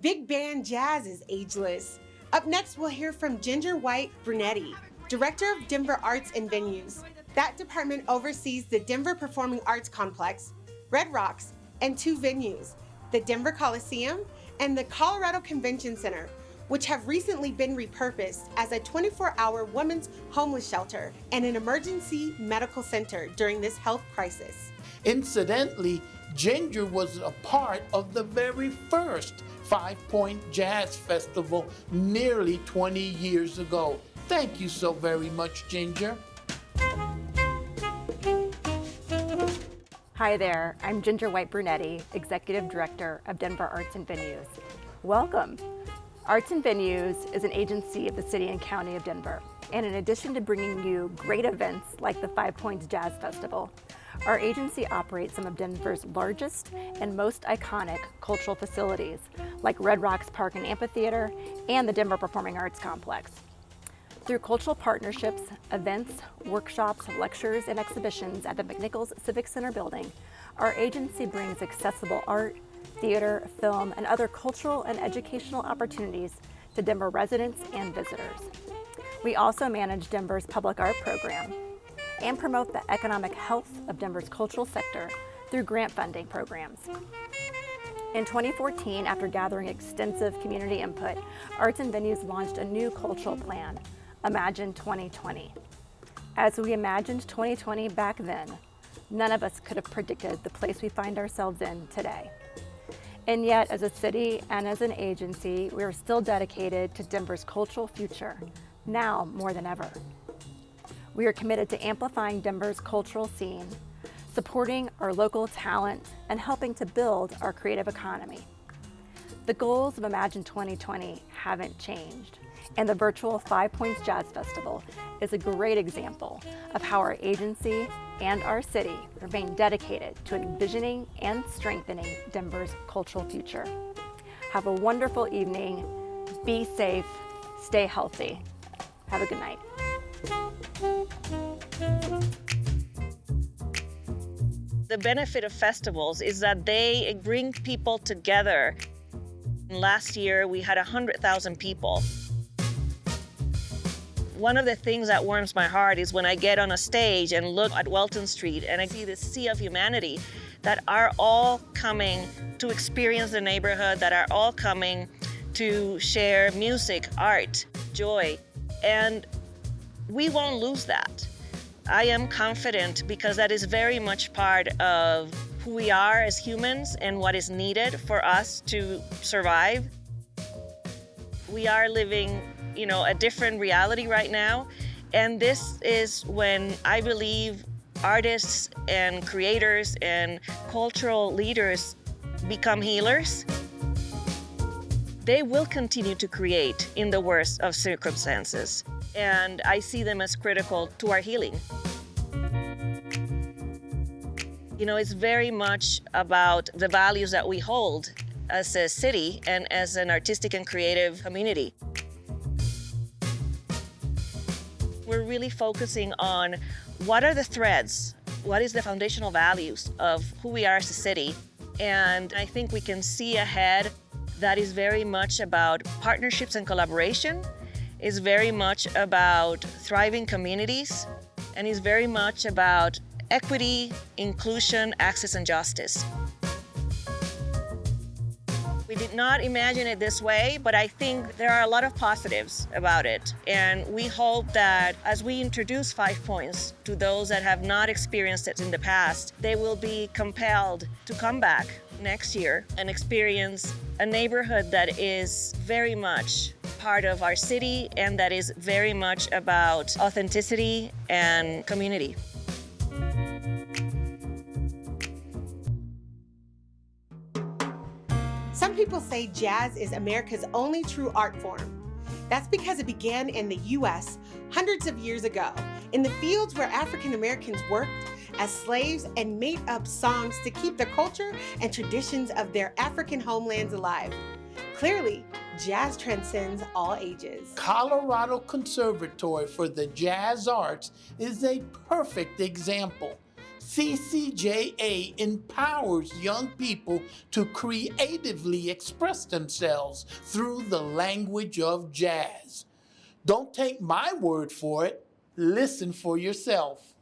Big band jazz is ageless. Up next, we'll hear from Ginger White Brunetti, Director of Denver Arts and Venues. That department oversees the Denver Performing Arts Complex, Red Rocks, and 2 venues, the Denver Coliseum and the Colorado Convention Center, which have recently been repurposed as a 24-hour women's homeless shelter and an emergency medical center during this health crisis. Incidentally, Ginger was a part of the very first 5-Point Jazz Festival nearly 20 years ago. Thank you so very much, Ginger. Hi there, I'm Ginger White Brunetti, Executive Director of Denver Arts and Venues. Welcome. Arts and Venues is an agency of the City and County of Denver. And in addition to bringing you great events like the 5-Points Jazz Festival, our agency operates some of Denver's largest and most iconic cultural facilities, like Red Rocks Park and Amphitheater and the Denver Performing Arts Complex. Through cultural partnerships, events, workshops, lectures, and exhibitions at the McNichols Civic Center building, our agency brings accessible art, theater, film, and other cultural and educational opportunities to Denver residents and visitors. We also manage Denver's public art program and promote the economic health of Denver's cultural sector through grant funding programs. In 2014, after gathering extensive community input, Arts and Venues launched a new cultural plan, Imagine 2020. As we imagined 2020 back then, none of us could have predicted the place we find ourselves in today. And yet, as a city and as an agency, we are still dedicated to Denver's cultural future, now more than ever. We are committed to amplifying Denver's cultural scene, supporting our local talent, and helping to build our creative economy. The goals of Imagine 2020 haven't changed, and the virtual 5-Points Jazz Festival is a great example of how our agency and our city remain dedicated to envisioning and strengthening Denver's cultural future. Have a wonderful evening, be safe, stay healthy. Have a good night. The benefit of festivals is that they bring people together. Last year, we had 100,000 people. One of the things that warms my heart is when I get on a stage and look at Welton Street and I see this sea of humanity that are all coming to experience the neighborhood, that are all coming to share music, art, joy, and we won't lose that. I am confident because that is very much part of who we are as humans and what is needed for us to survive. We are living, a different reality right now, and this is when I believe artists and creators and cultural leaders become healers. They will continue to create in the worst of circumstances, and I see them as critical to our healing. It's very much about the values that we hold as a city and as an artistic and creative community. We're really focusing on what are the threads, what is the foundational values of who we are as a city, and I think we can see ahead that is very much about partnerships and collaboration, is very much about thriving communities, and is very much about equity, inclusion, access, and justice. We did not imagine it this way, but I think there are a lot of positives about it. And we hope that as we introduce 5 points to those that have not experienced it in the past, they will be compelled to come back next year and experience a neighborhood that is very much part of our city and that is very much about authenticity and community. Some people say jazz is America's only true art form. That's because it began in the U.S. hundreds of years ago, in the fields where African Americans worked as slaves and made up songs to keep the culture and traditions of their African homelands alive. Clearly, jazz transcends all ages. Colorado Conservatory for the Jazz Arts is a perfect example. CCJA empowers young people to creatively express themselves through the language of jazz. Don't take my word for it. Listen for yourself.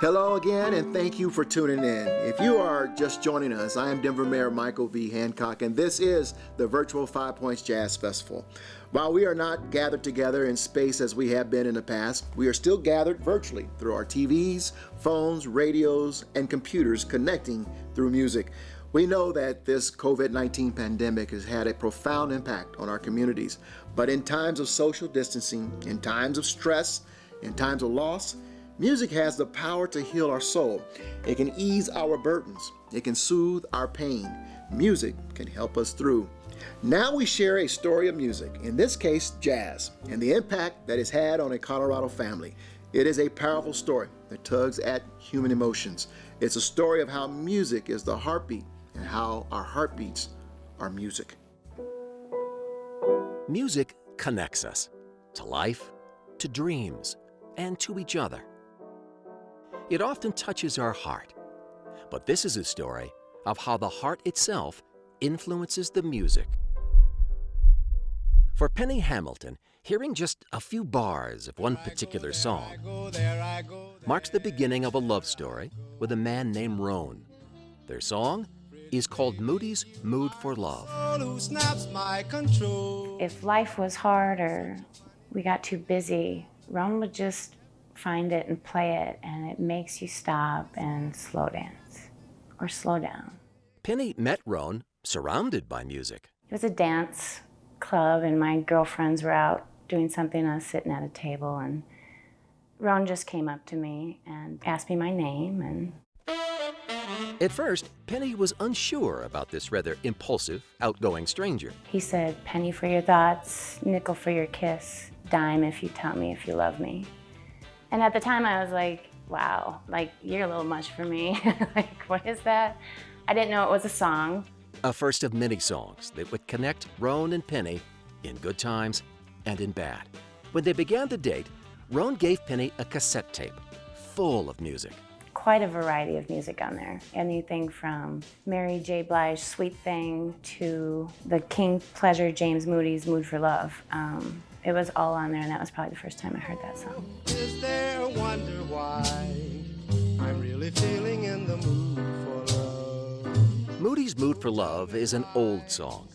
Hello again, and thank you for tuning in. If you are just joining us, I am Denver Mayor Michael V. Hancock, and this is the virtual 5 Points Jazz Festival. While we are not gathered together in space as we have been in the past, we are still gathered virtually through our TVs, phones, radios, and computers connecting through music. We know that this COVID-19 pandemic has had a profound impact on our communities, but in times of social distancing, in times of stress, in times of loss, music has the power to heal our soul. It can ease our burdens. It can soothe our pain. Music can help us through. Now we share a story of music, in this case, jazz, and the impact that it's had on a Colorado family. It is a powerful story that tugs at human emotions. It's a story of how music is the heartbeat and how our heartbeats are music. Music connects us to life, to dreams, and to each other. It often touches our heart, but this is a story of how the heart itself influences the music. For Penny Hamilton, hearing just a few bars of one particular song marks the beginning of a love story with a man named Roan. Their song is called Moody's Mood for Love. If life was hard or we got too busy, Roan would just find it and play it, and it makes you stop and slow dance or slow down. Penny met Roan surrounded by music. It was a dance club, and my girlfriends were out doing something. I was sitting at a table, and Roan just came up to me and asked me my name. And at first, Penny was unsure about this rather impulsive, outgoing stranger. He said, "Penny for your thoughts, nickel for your kiss, dime if you tell me if you love me." And at the time I was like, wow, like, you're a little much for me. Like, what is that? I didn't know it was a song. A first of many songs that would connect Roan and Penny in good times and in bad. When they began to date, Roan gave Penny a cassette tape full of music. Quite a variety of music on there. Anything from Mary J. Blige's Sweet Thing to the King Pleasure James Moody's Mood for Love. It was all on there, and that was probably the first time I heard that song. Is there a wonder why I'm really feeling in the mood for love? Moody's Mood for Love is an old song,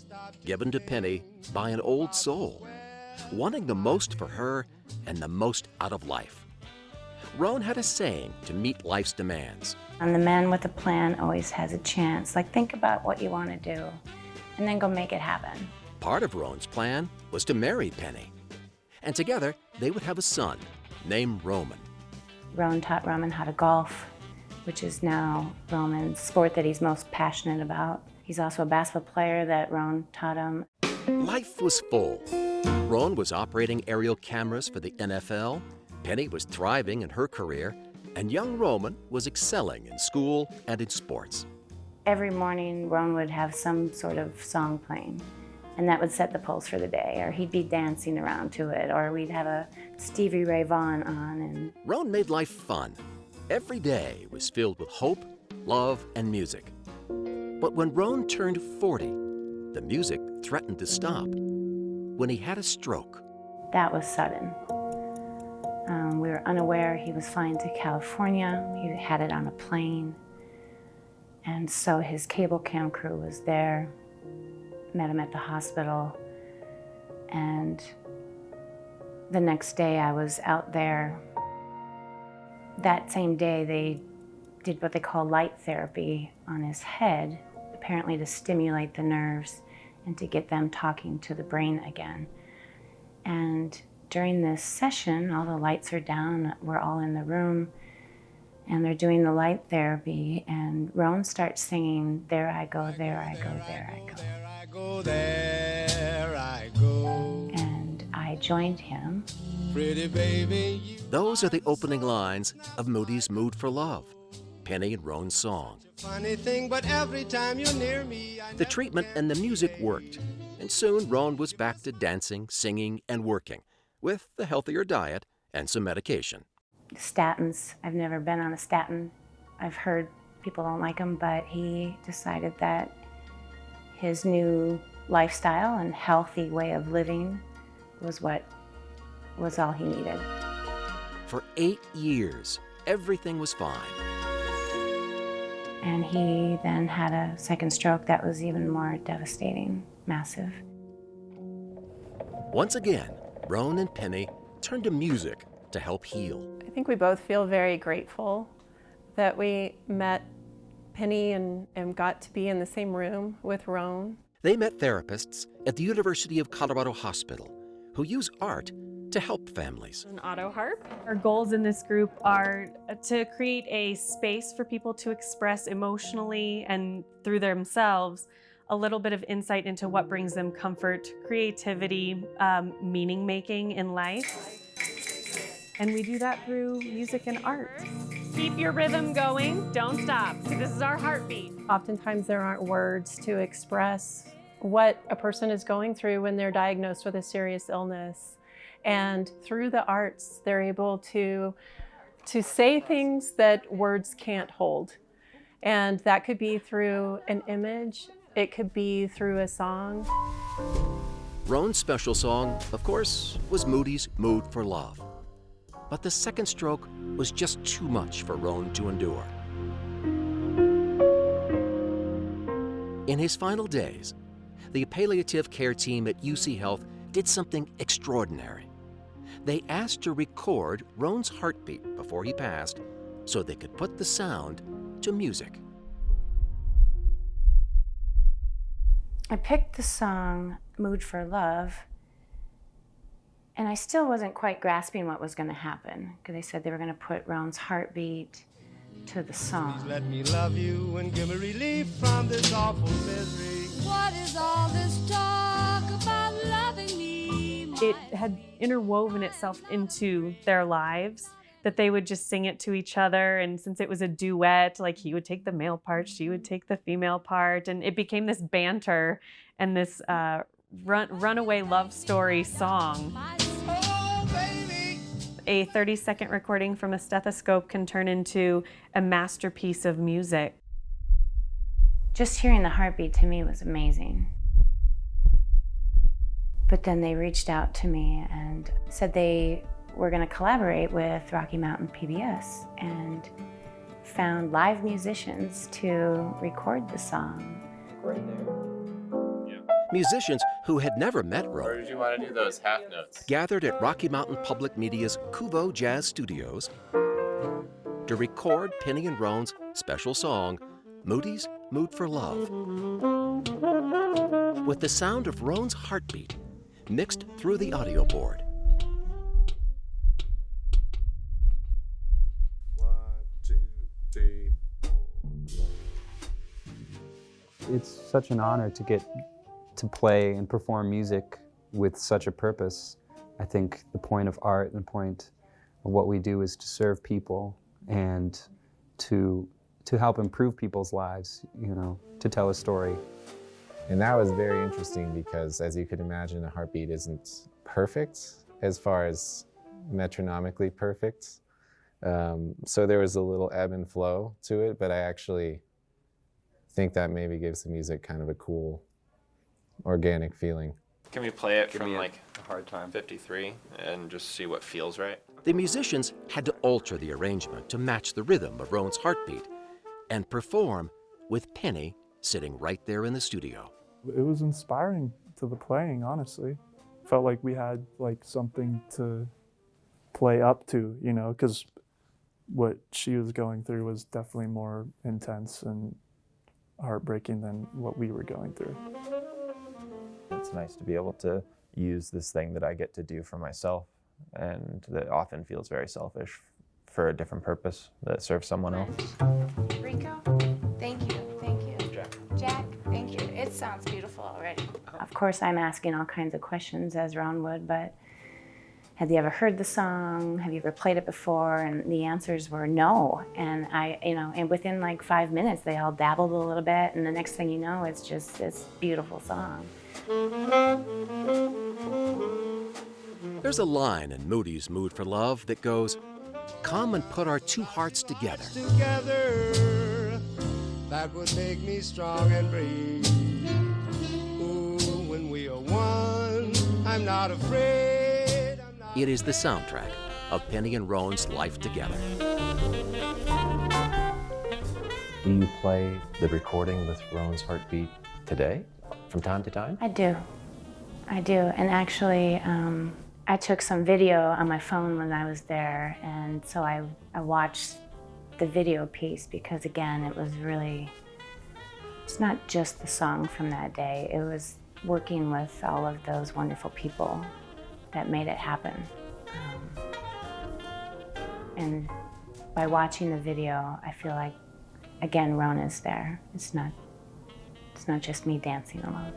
given to Penny by an old soul, wanting the most for her and the most out of life. Roan had a saying to meet life's demands. And the man with a plan always has a chance. Like, think about what you want to do, and then go make it happen. Part of Roan's plan was to marry Penny, and together they would have a son named Roman. Roan taught Roman how to golf, which is now Roman's sport that he's most passionate about. He's also a basketball player that Roan taught him. Life was full. Roan was operating aerial cameras for the NFL, Penny was thriving in her career, and young Roman was excelling in school and in sports. Every morning, Roan would have some sort of song playing, and that would set the pulse for the day, or he'd be dancing around to it, or we'd have a Stevie Ray Vaughan on. And Roan made life fun. Every day was filled with hope, love, and music. But when Roan turned 40, the music threatened to stop when he had a stroke. That was sudden. We were unaware he was flying to California. He had it on a plane. And so his cable cam crew was there, met him at the hospital. And the next day I was out there. That same day they did what they call light therapy on his head, apparently to stimulate the nerves and to get them talking to the brain again. And during this session, all the lights are down, we're all in the room, and they're doing the light therapy, and Roan starts singing, "There I go, there I go, there I go. There I go, there I go." And I joined him. Pretty baby. Those are the opening lines of Moody's Mood for Love, Penny and Roan's song. Funny thing, but every time you're near me, The treatment and the music worked, and soon Roan was back to dancing, singing, and working, with a healthier diet and some medication. Statins, I've never been on a statin. I've heard people don't like them, but he decided that his new lifestyle and healthy way of living was all he needed. For 8 years, everything was fine. And he then had a second stroke that was even more devastating, massive. Once again, Roan and Penny turned to music to help heal. I think we both feel very grateful that we met Penny and got to be in the same room with Roan. They met therapists at the University of Colorado Hospital who use art to help families. An auto harp. Our goals in this group are to create a space for people to express emotionally and through themselves a little bit of insight into what brings them comfort, creativity, meaning making in life. And we do that through music and art. Keep your rhythm going, don't stop. So this is our heartbeat. Oftentimes there aren't words to express what a person is going through when they're diagnosed with a serious illness. And through the arts, they're able to say things that words can't hold. And that could be through an image, it could be through a song. Roan's special song, of course, was Moody's Mood for Love. But the second stroke was just too much for Roan to endure. In his final days, the palliative care team at UC Health did something extraordinary. They asked to record Roan's heartbeat before he passed so they could put the sound to music. I picked the song Mood for Love, and I still wasn't quite grasping what was going to happen, because they said they were going to put Roan's heartbeat to the song. Please let me love you and give me relief from this awful misery. What is all this talk about loving me? It had interwoven itself into their lives, that they would just sing it to each other. And since it was a duet, like he would take the male part, she would take the female part. And it became this banter and this runaway love story song. A 30-second recording from a stethoscope can turn into a masterpiece of music. Just hearing the heartbeat to me was amazing. But then they reached out to me and said they were going to collaborate with Rocky Mountain PBS and found live musicians to record the song. Musicians who had never met Roan Or did you want to do those half notes? gathered at Rocky Mountain Public Media's Couvo Jazz Studios to record Penny and Roan's special song, Moody's Mood for Love, with the sound of Roan's heartbeat mixed through the audio board. It's such an honor to get to play and perform music with such a purpose. I think the point of art and the point of what we do is to serve people and to help improve people's lives, you know, to tell a story. And that was very interesting because, as you could imagine, a heartbeat isn't perfect as far as metronomically perfect. So there was a little ebb and flow to it, but I actually think that maybe gives the music kind of a cool, organic feeling. Can we play it from like a hard time 53 and just see what feels right? The musicians had to alter the arrangement to match the rhythm of Roan's heartbeat and perform with Penny sitting right there in the studio. It was inspiring to the playing, honestly. Felt like we had like something to play up to, you know, because what she was going through was definitely more intense and heartbreaking than what we were going through. It's nice to be able to use this thing that I get to do for myself, and that often feels very selfish for a different purpose that serves someone else. Rico, thank you. Jack, thank you. It sounds beautiful already. Of course, I'm asking all kinds of questions as Roan would, but have you ever heard the song? Have you ever played it before? And the answers were no. And and within like 5 minutes, they all dabbled a little bit, and the next thing you know, it's just this beautiful song. There's a line in Moody's Mood for Love that goes, "Come and put our two hearts together." Together, that would make me strong and brave. Ooh, when we are one, I'm not afraid. It is the soundtrack of Penny and Roan's life together. Do you play the recording with Roan's heartbeat today, from time to time? I do. And actually, I took some video on my phone when I was there, and so I watched the video piece because, again, it was really, it's not just the song from that day, it was working with all of those wonderful people that made it happen. And by watching the video, I feel like, again, Rona's there. It's not just me dancing alone.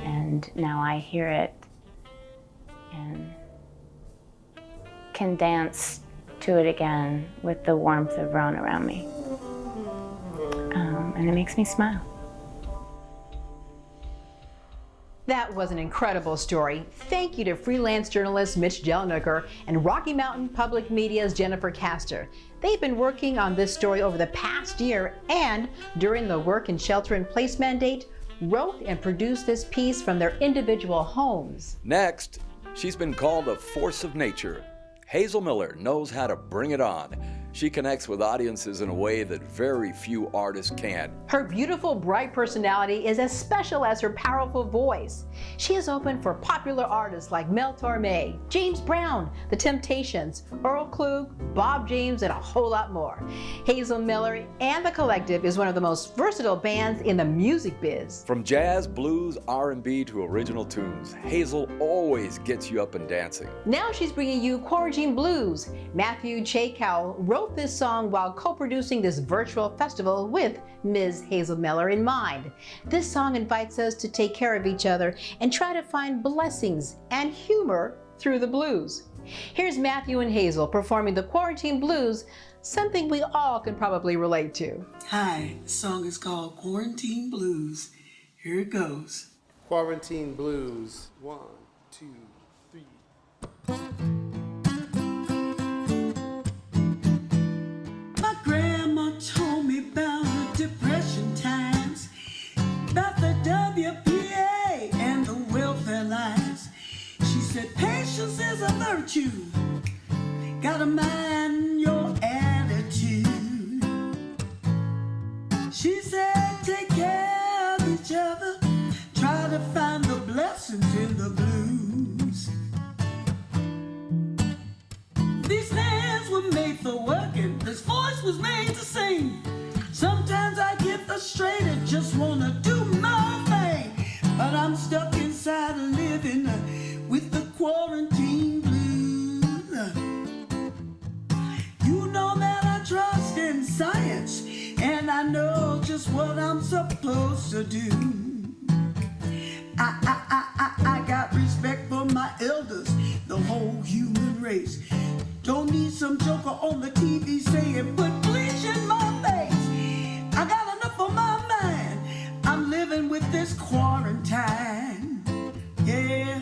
And now I hear it and can dance to it again with the warmth of Ron around me. And it makes me smile. That was an incredible story. Thank you to freelance journalist Mitch Jelniker and Rocky Mountain Public Media's Jennifer Castor. They've been working on this story over the past year, and during the work and shelter-in-place mandate, wrote and produced this piece from their individual homes. Next, she's been called a force of nature. Hazel Miller knows how to bring it on. She connects with audiences in a way that very few artists can. Her beautiful, bright personality is as special as her powerful voice. She is open for popular artists like Mel Torme, James Brown, The Temptations, Earl Klug, Bob James, and a whole lot more. Hazel Miller and The Collective is one of the most versatile bands in the music biz. From jazz, blues, R&B to original tunes, Hazel always gets you up and dancing. Now she's bringing you Quarantine Blues. Matthew Chaykow wrote this song while co-producing this virtual festival with Ms. Hazel Miller in mind. This song invites us to take care of each other and try to find blessings and humor through the blues. Here's Matthew and Hazel performing the Quarantine Blues, something we all can probably relate to. Hi, the song is called Quarantine Blues. Here it goes. Quarantine Blues. 1, 2, 3. My grandma told me about the depression times, about the WPA and the welfare lines. She said patience is a virtue, gotta mind your attitude. She said take care of each other, try to find the blessings in the blues. These hands were made for working, this voice was made to sing. Sometimes I get frustrated, just wanna do my thing, but I'm stuck inside living with the quarantine blues. You know that I trust in science, and I know just what I'm supposed to do. I got respect for my elders, the whole human race. Don't need some joker on the TV saying put bleach in my face. I got enough on my mind, I'm living with this quarantine. Yeah,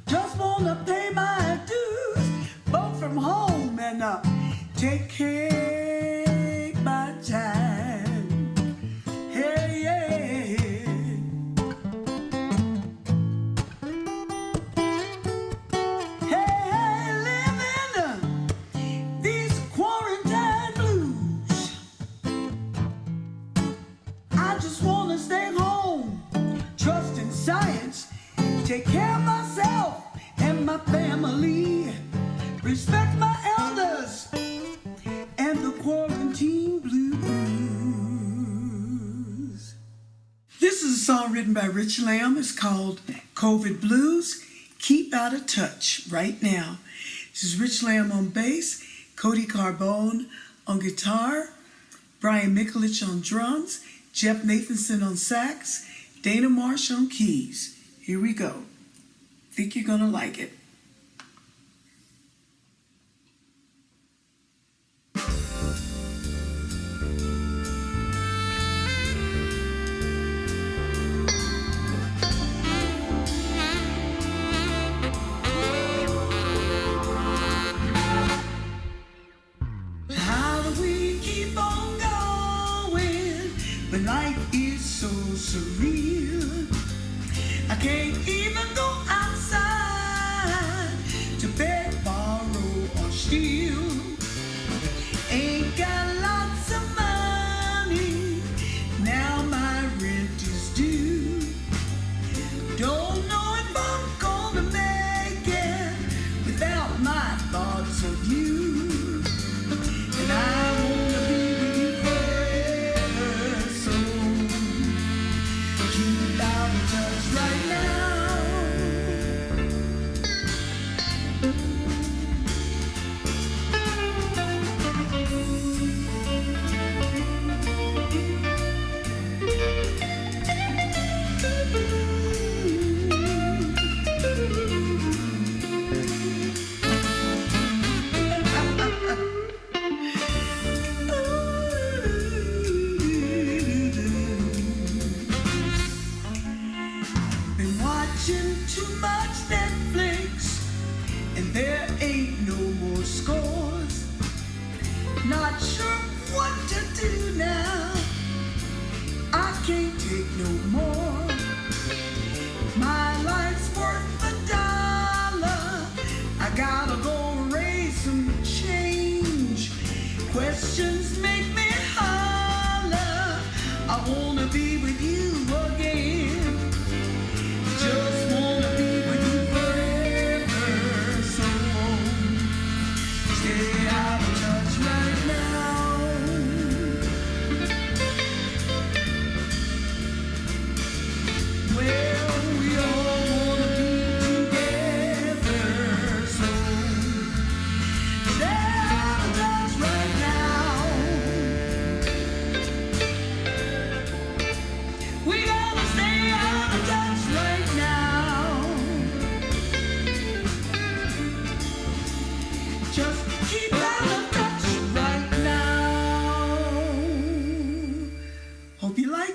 just wanna pay my dues, both from home and take my time. Hey, yeah. Take care of myself and my family, respect my elders, and the quarantine blues. This is a song written by Rich Lamb. It's called COVID Blues. Keep out of touch right now. This is Rich Lamb on bass, Cody Carbone on guitar, Brian Mikulich on drums, Jeff Nathanson on sax, Dana Marsh on keys. Here we go. Think you're gonna like it. How do we keep on going when life is so surreal? I can't even go outside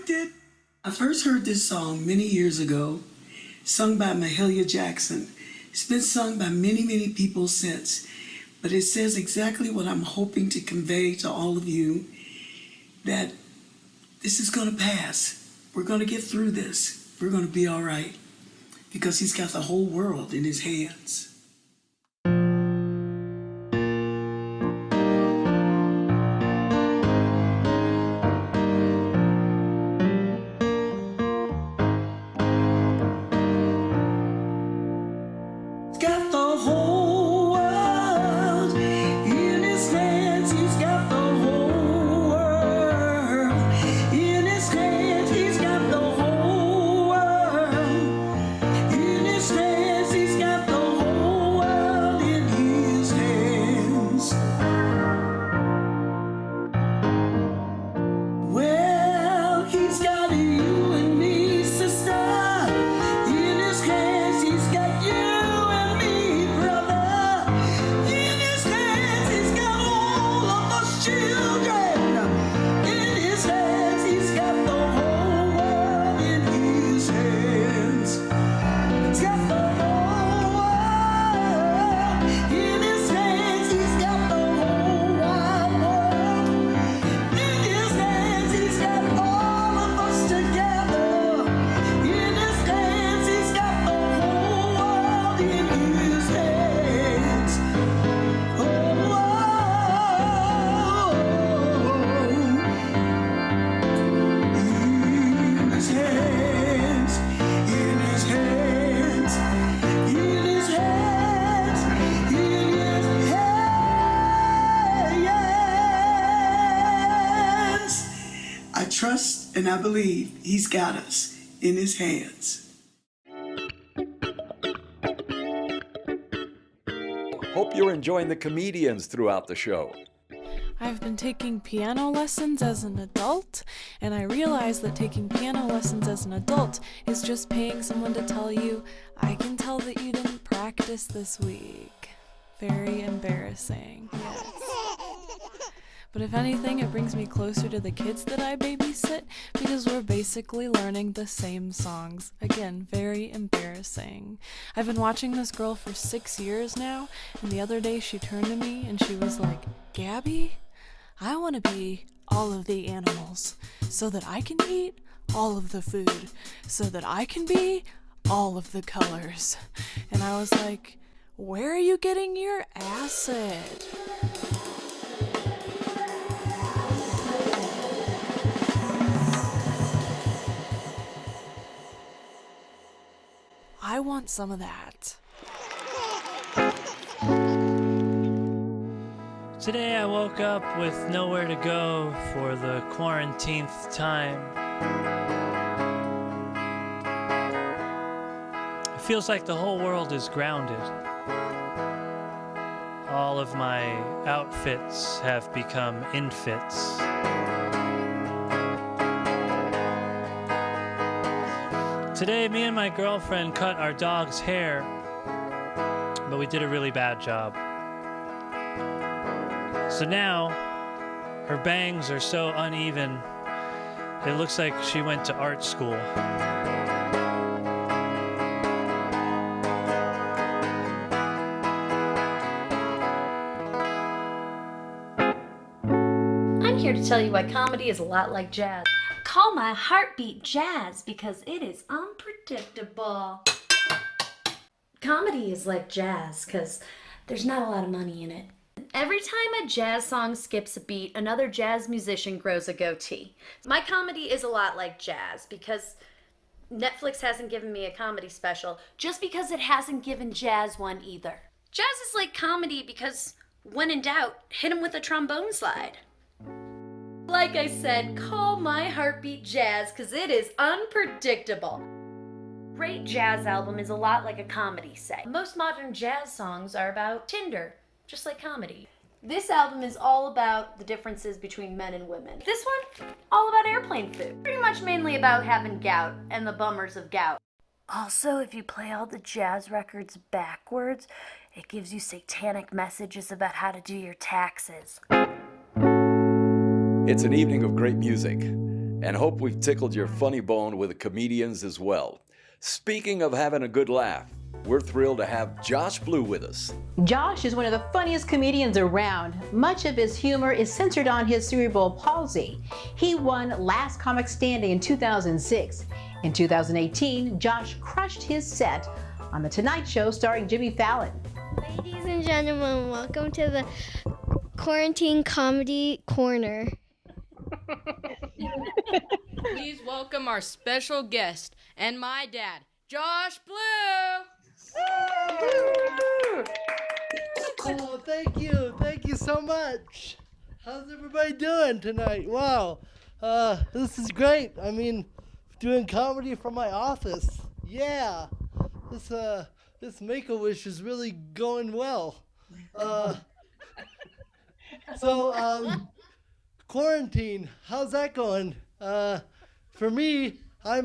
Infected. I first heard this song many years ago, sung by Mahalia Jackson. It's been sung by many, many people since, but it says exactly what I'm hoping to convey to all of you, that this is going to pass. We're going to get through this. We're going to be all right, because he's got the whole world in his hands. Trust and I believe he's got us in his hands. Hope you're enjoying the comedians throughout the show. I've been taking piano lessons as an adult, and I realized that taking piano lessons as an adult is just paying someone to tell you, I can tell that you didn't practice this week. Very embarrassing, yes. But if anything, it brings me closer to the kids that I babysit because we're basically learning the same songs. Again, very embarrassing. I've been watching this girl for 6 years now, and the other day she turned to me and she was like, Gabby, I want to be all of the animals so that I can eat all of the food, so that I can be all of the colors. And I was like, where are you getting your acid? I want some of that. Today I woke up with nowhere to go for the quarantineth time. It feels like the whole world is grounded. All of my outfits have become infits. Today, me and my girlfriend cut our dog's hair, but we did a really bad job. So now, her bangs are so uneven, it looks like she went to art school. I'm here to tell you why comedy is a lot like jazz. Call my heartbeat jazz because it is unpredictable. Comedy is like jazz because there's not a lot of money in it. Every time a jazz song skips a beat, another jazz musician grows a goatee. My comedy is a lot like jazz because Netflix hasn't given me a comedy special just because it hasn't given jazz one either. Jazz is like comedy because when in doubt, hit him with a trombone slide. Like I said, call my heartbeat jazz because it is unpredictable. Great jazz album is a lot like a comedy, say. Most modern jazz songs are about Tinder, just like comedy. This album is all about the differences between men and women. This one, all about airplane food. Pretty much mainly about having gout and the bummers of gout. Also, if you play all the jazz records backwards, it gives you satanic messages about how to do your taxes. It's an evening of great music, and hope we've tickled your funny bone with the comedians as well. Speaking of having a good laugh, we're thrilled to have Josh Blue with us. Josh is one of the funniest comedians around. Much of his humor is centered on his cerebral palsy. He won Last Comic Standing in 2006. In 2018, Josh crushed his set on The Tonight Show starring Jimmy Fallon. Ladies and gentlemen, welcome to the Quarantine Comedy Corner. Please welcome our special guest and my dad, Josh Blue. Oh, thank you. Thank you so much. How's everybody doing tonight? Wow. This is great. I mean, doing comedy from my office. Yeah. This Make-A-Wish is really going well. Quarantine, how's that going? For me, I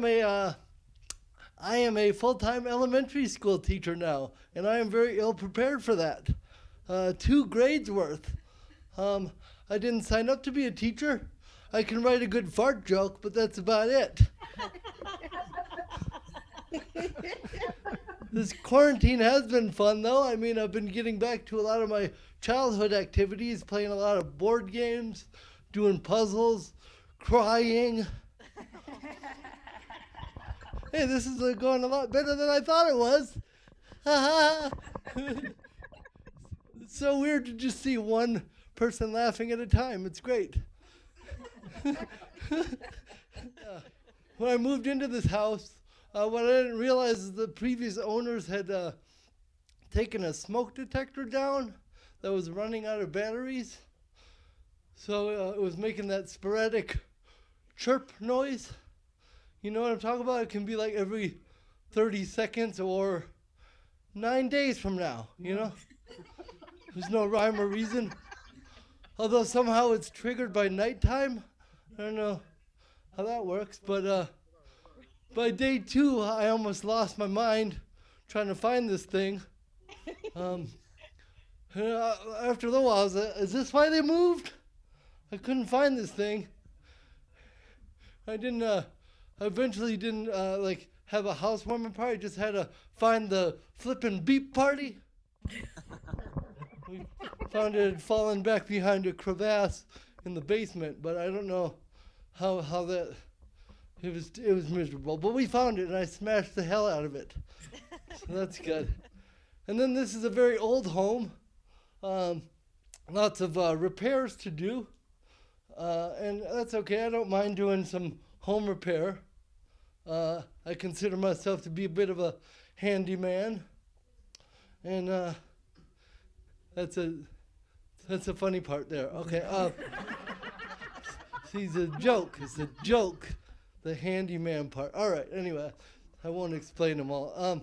am a full-time elementary school teacher now, and I am very ill-prepared for that. 2 grades worth. I didn't sign up to be a teacher. I can write a good fart joke, but that's about it. This quarantine has been fun, though. I mean, I've been getting back to a lot of my childhood activities, playing a lot of board games, doing puzzles, crying. Hey, this is going a lot better than I thought it was. It's so weird to just see one person laughing at a time. It's great. When I moved into this house, what I didn't realize is the previous owners had taken a smoke detector down that was running out of batteries. So it was making that sporadic chirp noise. You know what I'm talking about? It can be like every 30 seconds or 9 days from now, you know? There's no rhyme or reason. Although somehow it's triggered by nighttime. I don't know how that works, but by day 2, I almost lost my mind trying to find this thing. After a little while, I was like, is this why they moved? I couldn't find this thing. I eventually didn't have a housewarming party. Just had to find the flippin' beep party. We found it had fallen back behind a crevasse in the basement, but I don't know how that, it was miserable. But we found it and I smashed the hell out of it. So that's good. And then this is a very old home. Lots of repairs to do. And that's okay. I don't mind doing some home repair. I consider myself to be a bit of a handyman. And that's a funny part there. Okay. See, it's a joke. It's a joke. The handyman part. All right. Anyway, I won't explain them all.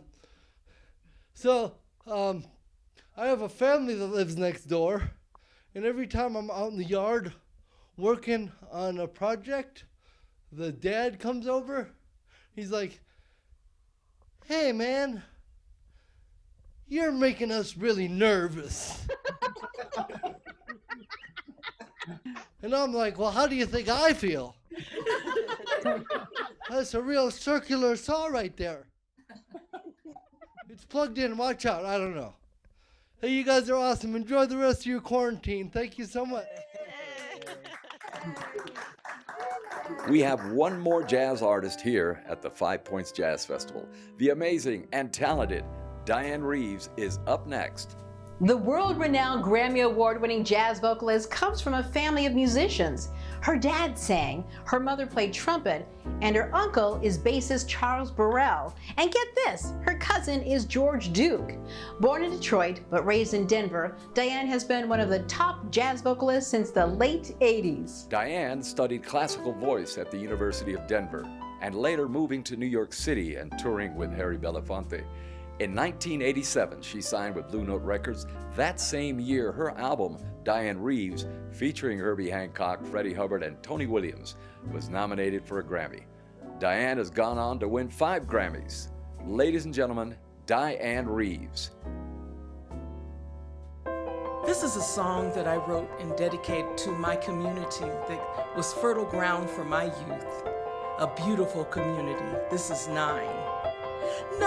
I have a family that lives next door, and every time I'm out in the yard working on a project, the dad comes over. He's like, "Hey, man, you're making us really nervous." And I'm like, "Well, how do you think I feel?" That's a real circular saw right there. It's plugged in. Watch out. I don't know. Hey, you guys are awesome. Enjoy the rest of your quarantine. Thank you so much. We have one more jazz artist here at the 5 Points Jazz Festival. The amazing and talented Dianne Reeves is up next. The world-renowned Grammy Award-winning jazz vocalist comes from a family of musicians. Her dad sang, her mother played trumpet, and her uncle is bassist Charles Burrell. And get this, her cousin is George Duke. Born in Detroit but raised in Denver, Dianne has been one of the top jazz vocalists since the late 80s. Dianne studied classical voice at the University of Denver and later moving to New York City and touring with Harry Belafonte. In 1987, she signed with Blue Note Records. That same year, her album, Dianne Reeves, featuring Herbie Hancock, Freddie Hubbard, and Tony Williams, was nominated for a Grammy. Dianne has gone on to win 5 Grammys. Ladies and gentlemen, Dianne Reeves. This is a song that I wrote and dedicated to my community, the was fertile ground for my youth, a beautiful community. This is 9. 9.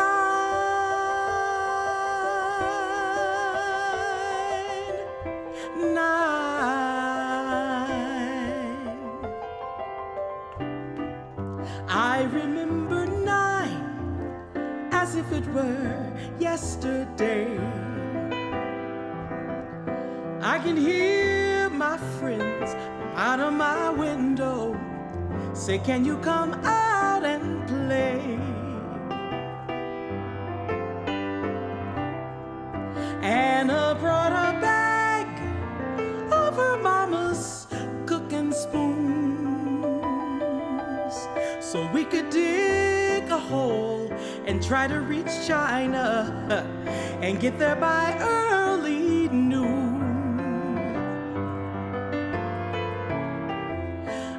I remember 9 as if it were yesterday. I can hear my friends out of my window say, can you come out and play? Anna brought a bag of her mama's cooking spoons so we could dig a hole and try to reach China and get there by early noon.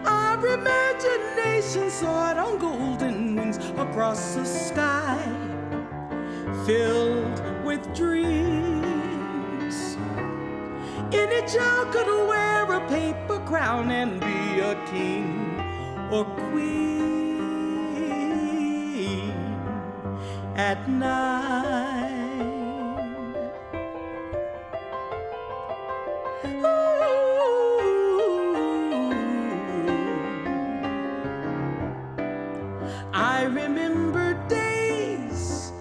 Our imagination soared on golden wings across the sky, filled with dreams. Any child could wear a paper crown and be a king or queen at 9. I remember days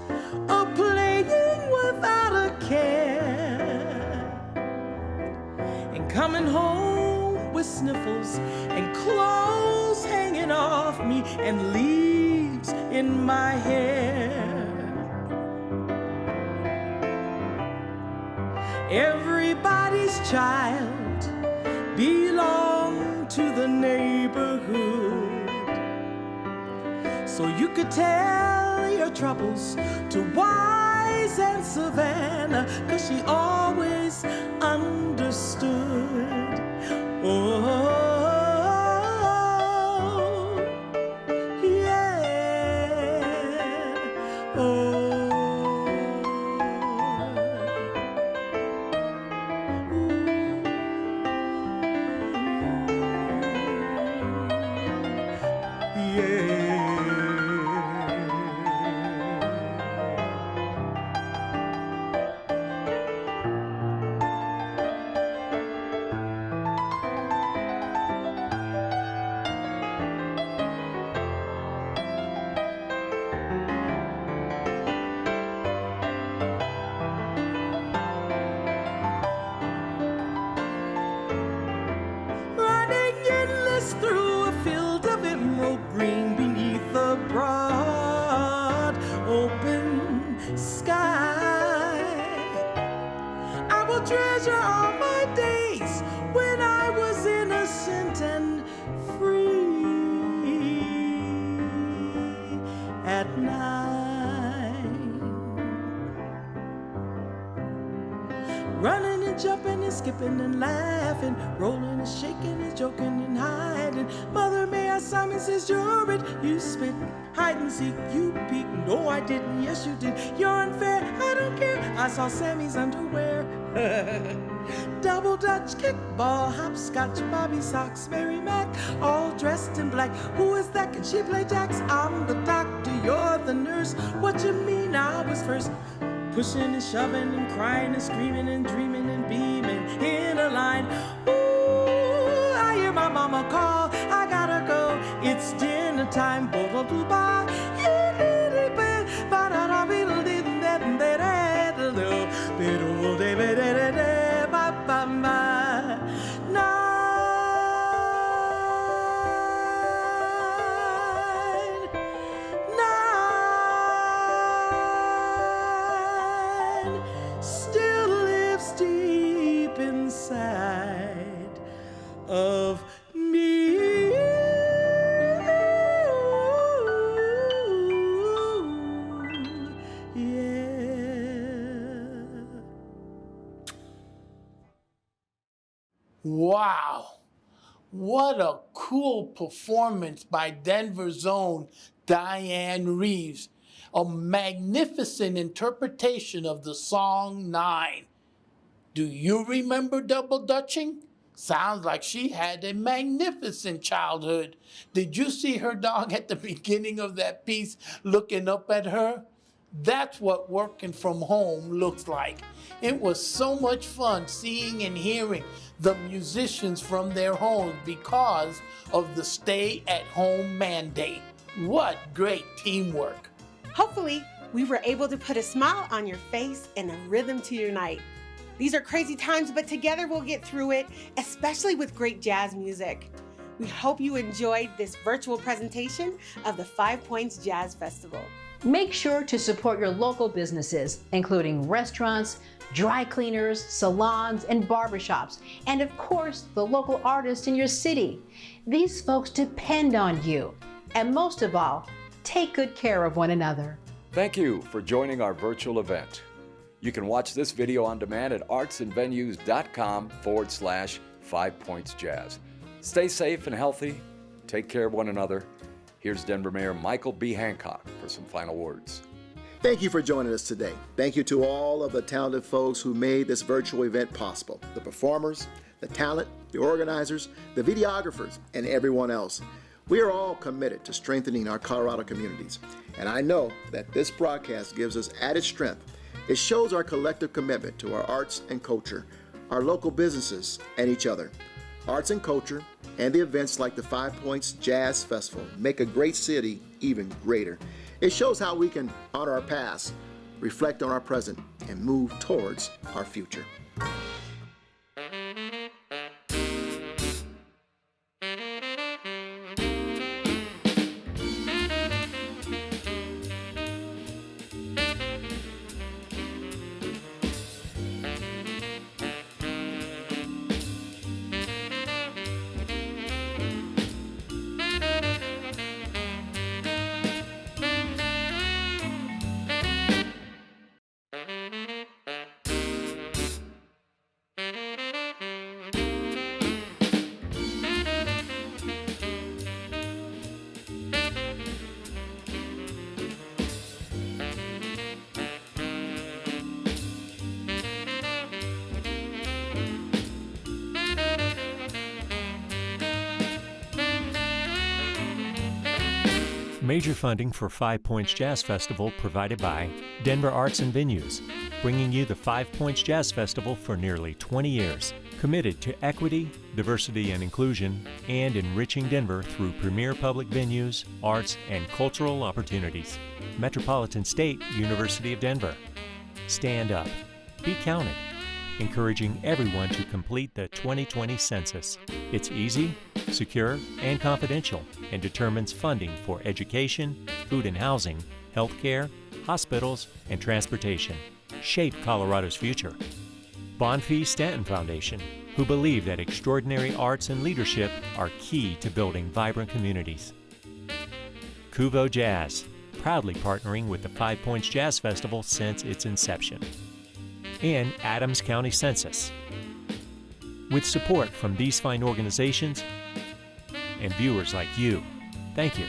of playing without a care and coming home with sniffles and clothes hanging off me and leaves in my hair. Everybody's child belonged to the neighborhood, so you could tell your troubles to Wise and Savannah, 'cause she always understood. Oh, yeah. Oh. Through a field of emerald green beneath a broad open sky, I will treasure all my days when I was innocent and free at 9. Running and jumping and skipping and laughing, rolling and shaking and joking and hiding. Mother, may I Simon says you're it. You spit, hide and seek, you peek. No, I didn't. Yes, you did. You're unfair. I don't care. I saw Sammy's underwear. Double Dutch, kickball, hopscotch, Bobby socks, Mary Mac, all dressed in black. Who is that? Can she play jacks? I'm the doctor. You're the nurse. What you mean I was first? Pushing and shoving and crying and screaming and dreaming and beaming in a line. Ooh, I hear my mama call. I gotta go. It's dinner time. Still lives deep inside of me. Wow, what a cool performance by Denver's own Dianne Reeves. A magnificent interpretation of the song 9. Do you remember double dutching? Sounds like she had a magnificent childhood. Did you see her dog at the beginning of that piece looking up at her? That's what working from home looks like. It was so much fun seeing and hearing the musicians from their homes because of the stay-at-home mandate. What great teamwork. Hopefully, we were able to put a smile on your face and a rhythm to your night. These are crazy times, but together we'll get through it, especially with great jazz music. We hope you enjoyed this virtual presentation of the 5 Points Jazz Festival. Make sure to support your local businesses, including restaurants, dry cleaners, salons, and barbershops, and of course, the local artists in your city. These folks depend on you. And most of all, take good care of one another. Thank you for joining our virtual event. You can watch this video on demand at artsandvenues.com/5pointsjazz. Stay safe and healthy. Take care of one another. Here's Denver Mayor Michael B. Hancock for some final words. Thank you for joining us today. Thank you to all of the talented folks who made this virtual event possible. The performers, the talent, the organizers, the videographers, and everyone else. We are all committed to strengthening our Colorado communities. And I know that this broadcast gives us added strength. It shows our collective commitment to our arts and culture, our local businesses, and each other. Arts and culture and the events like the 5 Points Jazz Festival make a great city even greater. It shows how we can honor our past, reflect on our present, and move towards our future. Major funding for 5 Points Jazz Festival provided by Denver Arts and Venues, bringing you the 5 Points Jazz Festival for nearly 20 years, committed to equity, diversity and inclusion, and enriching Denver through premier public venues, arts, and cultural opportunities. Metropolitan State University of Denver. Stand up. Be counted. Encouraging everyone to complete the 2020 census. It's easy, secure, and confidential, and determines funding for education, food and housing, healthcare, hospitals, and transportation. Shape Colorado's future. Bonfils Stanton Foundation, who believe that extraordinary arts and leadership are key to building vibrant communities. Cuvo Jazz, proudly partnering with the 5 Points Jazz Festival since its inception. And Adams County Census. With support from these fine organizations and viewers like you, thank you.